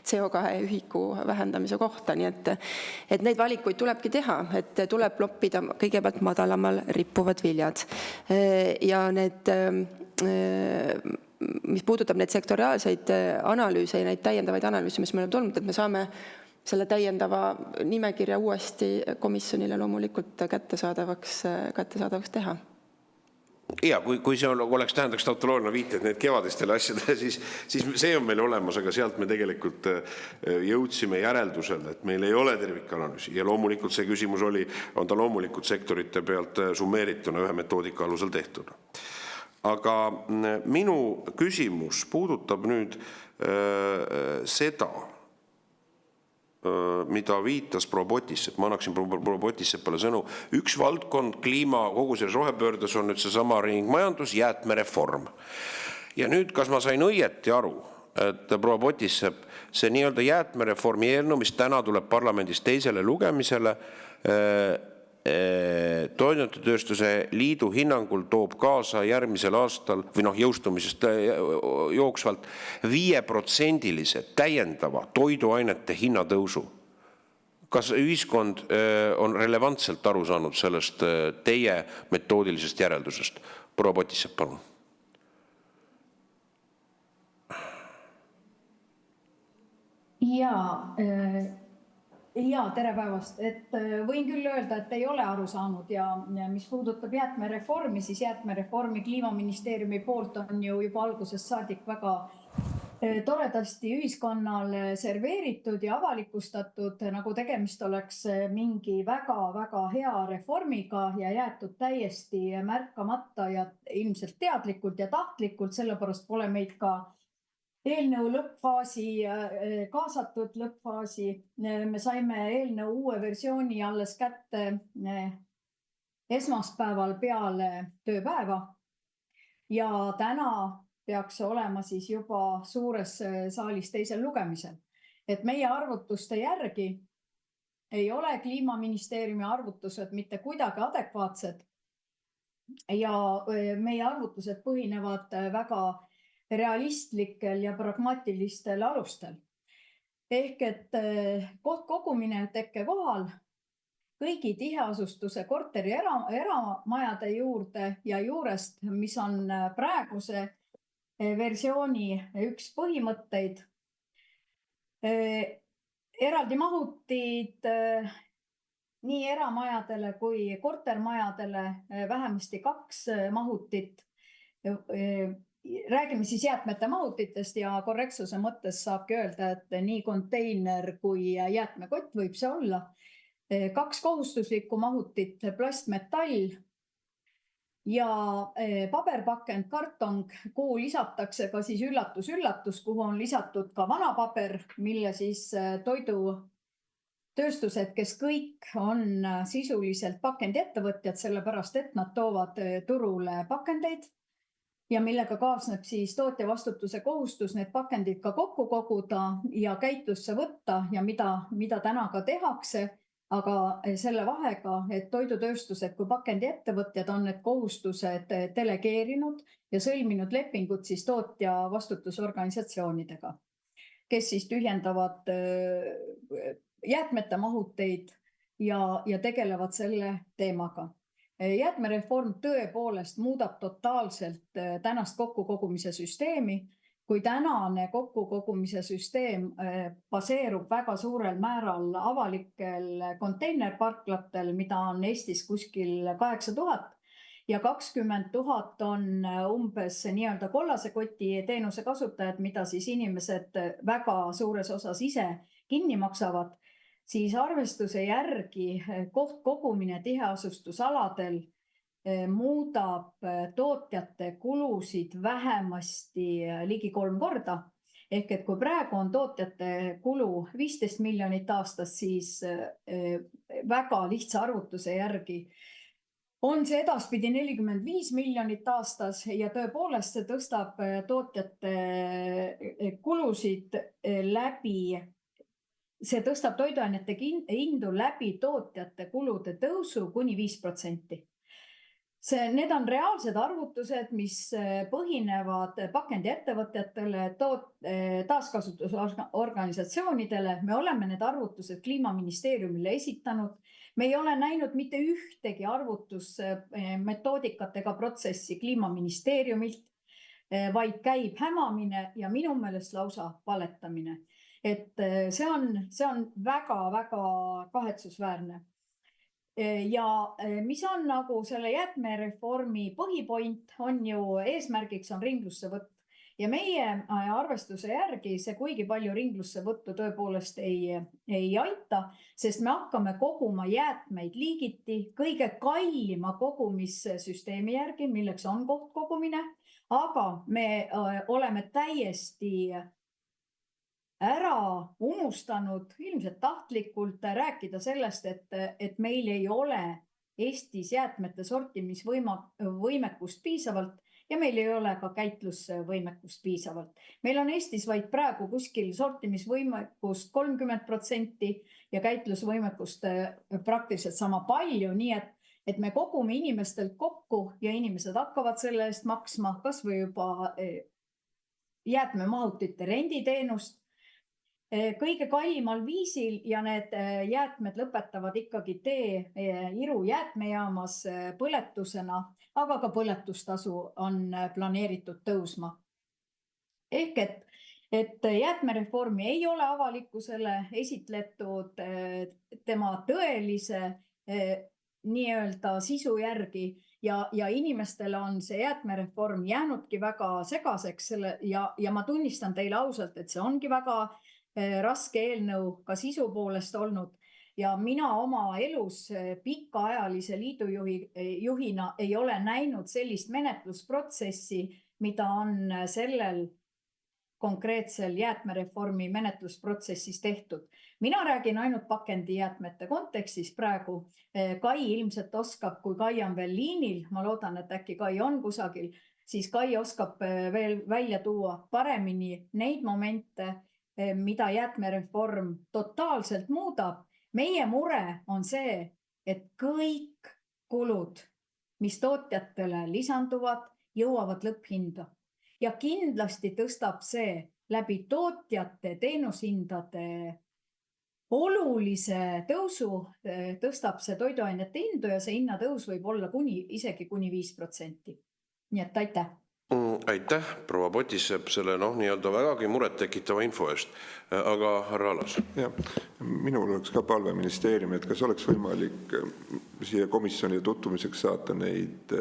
CO2 ühiku vähendamise kohta. Nii et neid valikuid tulebki teha, et tuleb loppida kõigepealt madalamal rippuvad viljad. Ja need, mis puudutab neid sektoriaalseid analüüse ja neid täiendavaid analüüse, mis me oleme tulnud, et me saame selle täiendava nimekirja uuesti komisjonile loomulikult kättesaadavaks teha. Ja kui see oleks tähendaks tautoloogiline viited need kevadistele asjadele, siis see on meil olemas, aga sealt me tegelikult jõudsime järeldusele, et meil ei ole tervikanalüüsi ja loomulikult see küsimus on ta loomulikult sektorite pealt summeerituna ühe metoodika alusel tehtud. Aga minu küsimus puudutab nüüd seda, mida viitas proua Potisepp. Ma annaksin proua Potiseppale sõnu. Üks valdkond kliima kogu selles rohepöördes on nüüd seesama ringmajandus, jäätmereform. Ja nüüd, kas ma sain õieti aru, et proua Potisepp, see nii-öelda jäätmereformi eelnõu, mis täna tuleb parlamendis teisele lugemisele, Toiduainetööstuse liidu hinnangul toob kaasa järgmisel aastal või jõustumisest jooksvalt 5% täiendava toiduainete hinnatõusu. Kas ühiskond on relevantselt aru saanud sellest teie metoodilisest järeldusest? Proua Potisepp, palun. Ja tere päevast, et võin küll öelda, et ei ole aru saanud ja mis puudutab jäätmereformi, siis jäätmereformi Kliimaministeeriumi poolt on ju juba algusest saadik väga toredasti ühiskonnale serveeritud ja avalikustatud, nagu tegemist oleks mingi väga-väga hea reformiga ja jäetud täiesti märkamata ja ilmselt teadlikult ja tahtlikult, sellepärast pole meid ka eelnõu lõppfaasi kaasatud lõppfaasi. Me saime eelnõu uue versiooni alles kätte esmaspäeval peale tööpäeva ja täna peaks olema siis juba suures saalis teisel lugemisel. Et meie arvutuste järgi ei ole Kliimaministeeriumi arvutused mitte kuidagi adekvaatsed ja meie arvutused põhinevad väga realistlikel ja pragmaatilistel alustel. Ehk et kogumine tekkekohal kõigi tiheasustuse korteri eramajade juurde ja juurest, mis on praeguse versiooni üks põhimõtteid. Eraldi mahutid nii eramajadele kui kortermajadele vähemasti 2 mahutit. Räägime siis jäätmete mahutitest ja korrektsuse mõttes saabki öelda, et nii konteiner kui jäätmekott võib see olla. 2 kohustuslikku mahutit, plastmetall ja paberpakend, kartong, kuhu lisatakse ka siis üllatus, kuhu on lisatud ka vana paber, mille siis toidutööstused, kes kõik on sisuliselt pakendiettevõtjad, sellepärast et nad toovad turule pakendeid ja millega kaasneb siis tootja vastutuse kohustus need pakendid ka kokku koguda ja käitlusse võtta ja mida täna ka tehakse, aga selle vahega, et toidutööstused kui pakendiettevõtjad on need kohustused delegeerinud ja sõlminud lepingud siis tootja vastutusorganisatsioonidega, kes siis tühjendavad jäätmete mahuteid ja tegelevad selle teemaga. Jäätmereform tõepoolest muudab totaalselt tänast kokkukogumise süsteemi, kui tänane kokkukogumise süsteem baseerub väga suurel määral avalikel konteinerparklatel, mida on Eestis kuskil 8000 ja 20 000 on umbes nii-öelda kollase koti teenuse kasutajad, mida siis inimesed väga suures osas ise kinni maksavad. Siis arvestuse järgi kohtkogumine tiheasustusaladel muudab tootjate kulusid vähemasti ligi 3 korda. Ehk et kui praegu on tootjate kulu 15 miljonit aastas, siis väga lihtsa arvutuse järgi on see edaspidi 45 miljonit aastas ja tõepoolest see tõstab tootjate kulusid läbi see tõstab toiduainete hindu läbi tootjate kulude tõusu kuni 5%. Need on reaalsed arvutused, mis põhinevad pakendiettevõtjatele, taaskasutusorganisatsioonidele. Me oleme need arvutused Kliimaministeeriumile esitanud. Me ei ole näinud mitte ühtegi arvutusmetoodikat ega protsessi Kliimaministeeriumilt, vaid käib hämamine ja minu meelest lausa valetamine. Et see on väga-väga kahetsusväärne. Ja mis on nagu selle jäätmereformi põhipoint, on ju eesmärgiks on ringlusse võtt. Ja meie arvestuse järgi see kuigi palju ringlusse võttu tõepoolest ei aita, sest me hakkame koguma jäätmeid liigiti kõige kallima kogumissüsteemi järgi, milleks on kohtkogumine, aga me oleme täiesti ära unustanud ilmselt tahtlikult rääkida sellest, et meil ei ole Eestis jäätmete sortimisvõimekust piisavalt ja meil ei ole ka käitlusvõimekust piisavalt. Meil on Eestis vaid praegu kuskil sortimisvõimekust 30% ja käitlusvõimekust praktiliselt sama palju, nii et me kogume inimestelt kokku ja inimesed hakkavad selle eest maksma, kas või juba jäätmemahutite renditeenust kõige kallimal viisil ja need jäätmed lõpetavad ikkagi tee Iru jäätmejaamas põletusena, aga ka põletustasu on planeeritud tõusma. Ehk et jäätmereformi ei ole avalikkusele esitletud tema tõelise nii-öelda sisu järgi ja inimestele on see jäätmereform jäänudki väga segaseks ja ma tunnistan teile ausalt, et see ongi väga raske eelnõu ka sisu poolest olnud ja mina oma elus pikaajalise liidujuhina ei ole näinud sellist menetlusprotsessi, mida on sellel konkreetsel jäätmereformi menetlusprotsessis tehtud. Mina räägin ainult pakendijäätmete kontekstis praegu. Kai ilmselt oskab, kui Kai on veel liinil, ma loodan, et äkki Kai on kusagil, siis Kai oskab veel välja tuua paremini neid momente, mida jäätmereform totaalselt muudab. Meie mure on see, et kõik kulud, mis tootjatele lisanduvad, jõuavad lõpphinda. Ja kindlasti tõstab see läbi tootjate teenushindade olulise tõusu, tõstab see toiduainete hindu ja see hinnatõus võib olla isegi kuni 5%. Nii et aitäh! Aitäh, proua Potissepp, selle nii-öelda vägagi muret tekitava info eest. Aga härra Alas. Minul oleks ka palve ministeeriumi, et kas oleks võimalik siia komisjoni tutvumiseks saata neid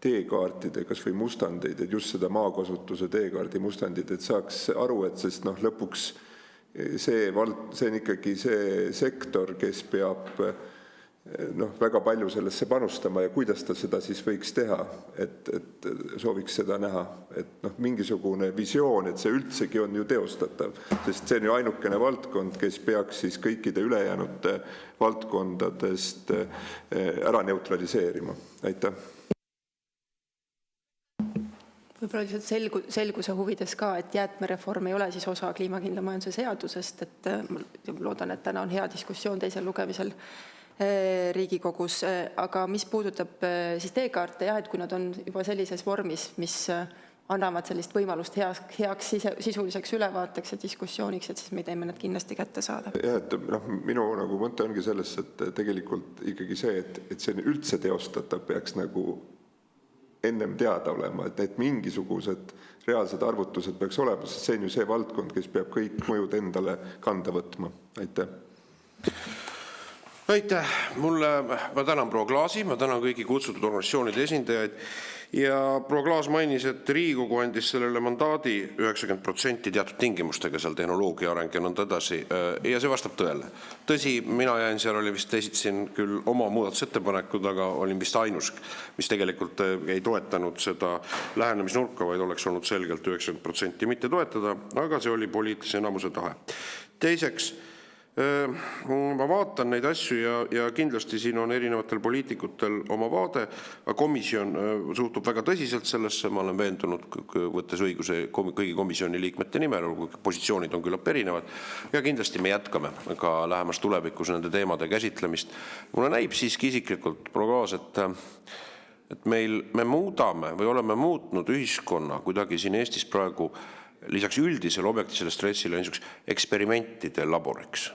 teekaartide, kas või mustandeid, et just seda maakasutuse teekaardi mustandid, et saaks aru, et sest lõpuks see on ikkagi see sektor, kes peab väga palju sellesse panustama ja kuidas ta seda siis võiks teha, et sooviks seda näha, et mingisugune visioon, et see üldsegi on ju teostatav, sest see on ju ainukene valdkond, kes peaks siis kõikide ülejäänud valdkondadest ära neutraliseerima. Aitäh. Võib-olla lihtsalt selguse huvides ka, et jäätmereform ei ole siis osa kliimakindla majanduse seadusest, et loodan, et täna on hea diskussioon teisel lugemisel Riigikogus, aga mis puudutab siis teekaarte, et kui nad on juba sellises vormis, mis annavad sellist võimalust heaks sisuliseks ülevaateks ja diskussiooniks, et siis me teeme need kindlasti kätte saada. Ja, et minu mõte ongi selles, et tegelikult ikkagi see, et see üldse teostatav peaks ennem teada olema, et mingisugused reaalsed arvutused peaks olema, sest see on ju see valdkond, kes peab kõik mõjud endale kanda võtma. Aitäh. Aitäh. Ma tänan proua Klaasi, ma tänan kõigi kutsutud organisatsioonide esindajaid ja proua Klaas mainis, et Riigikogu andis sellele mandaadi 90% teatud tingimustega seal tehnoloogia areng ja nõnda edasi ja see vastab tõele. Tõsi, mina jäin seal, esitasin küll oma muudatusettepanekud, aga olin vist ainus, mis tegelikult ei toetanud seda lähenemisnurka, vaid oleks olnud selgelt 90% mitte toetada, aga see oli poliitilise enamuse tahe. Teiseks, Ma vaatan neid asju ja kindlasti siin on erinevatel poliitikutel oma vaade, aga komisjon suhtub väga tõsiselt sellesse, ma olen veendunud, võttes õiguse kõigi komisjoni liikmete nimel, positsioonid on küllap erinevad, ja kindlasti me jätkame ka lähemas tulevikus nende teemade käsitlemist. Mulle näib siiski isiklikult, proua Klaas, et me muudame või oleme muutnud ühiskonna kuidagi siin Eestis praegu lisaks üldisele objektiivsele stressile niisuguseks eksperimentide laboriks.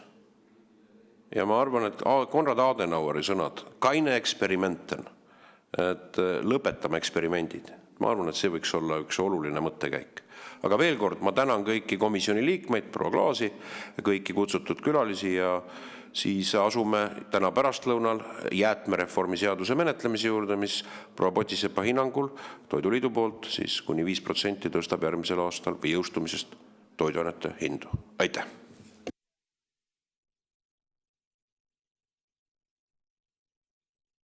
Ja ma arvan, et Konrad Adenaueri sõnad, keine eksperimenten, et lõpetame eksperimendid. Ma arvan, et see võiks olla üks oluline mõttekäik. Aga veel kord, ma tänan kõiki komisjoni liikmeid, proua Klaasi, kõiki kutsutud külalisi ja siis asume täna pärastlõunal jäätmereformi seaduse menetlemise juurde, mis proua Potisepa hinnangul Toiduliidu poolt siis kuni 5% tõstab järgmisel aastal või jõustumisest toiduainete hindu. Aitäh!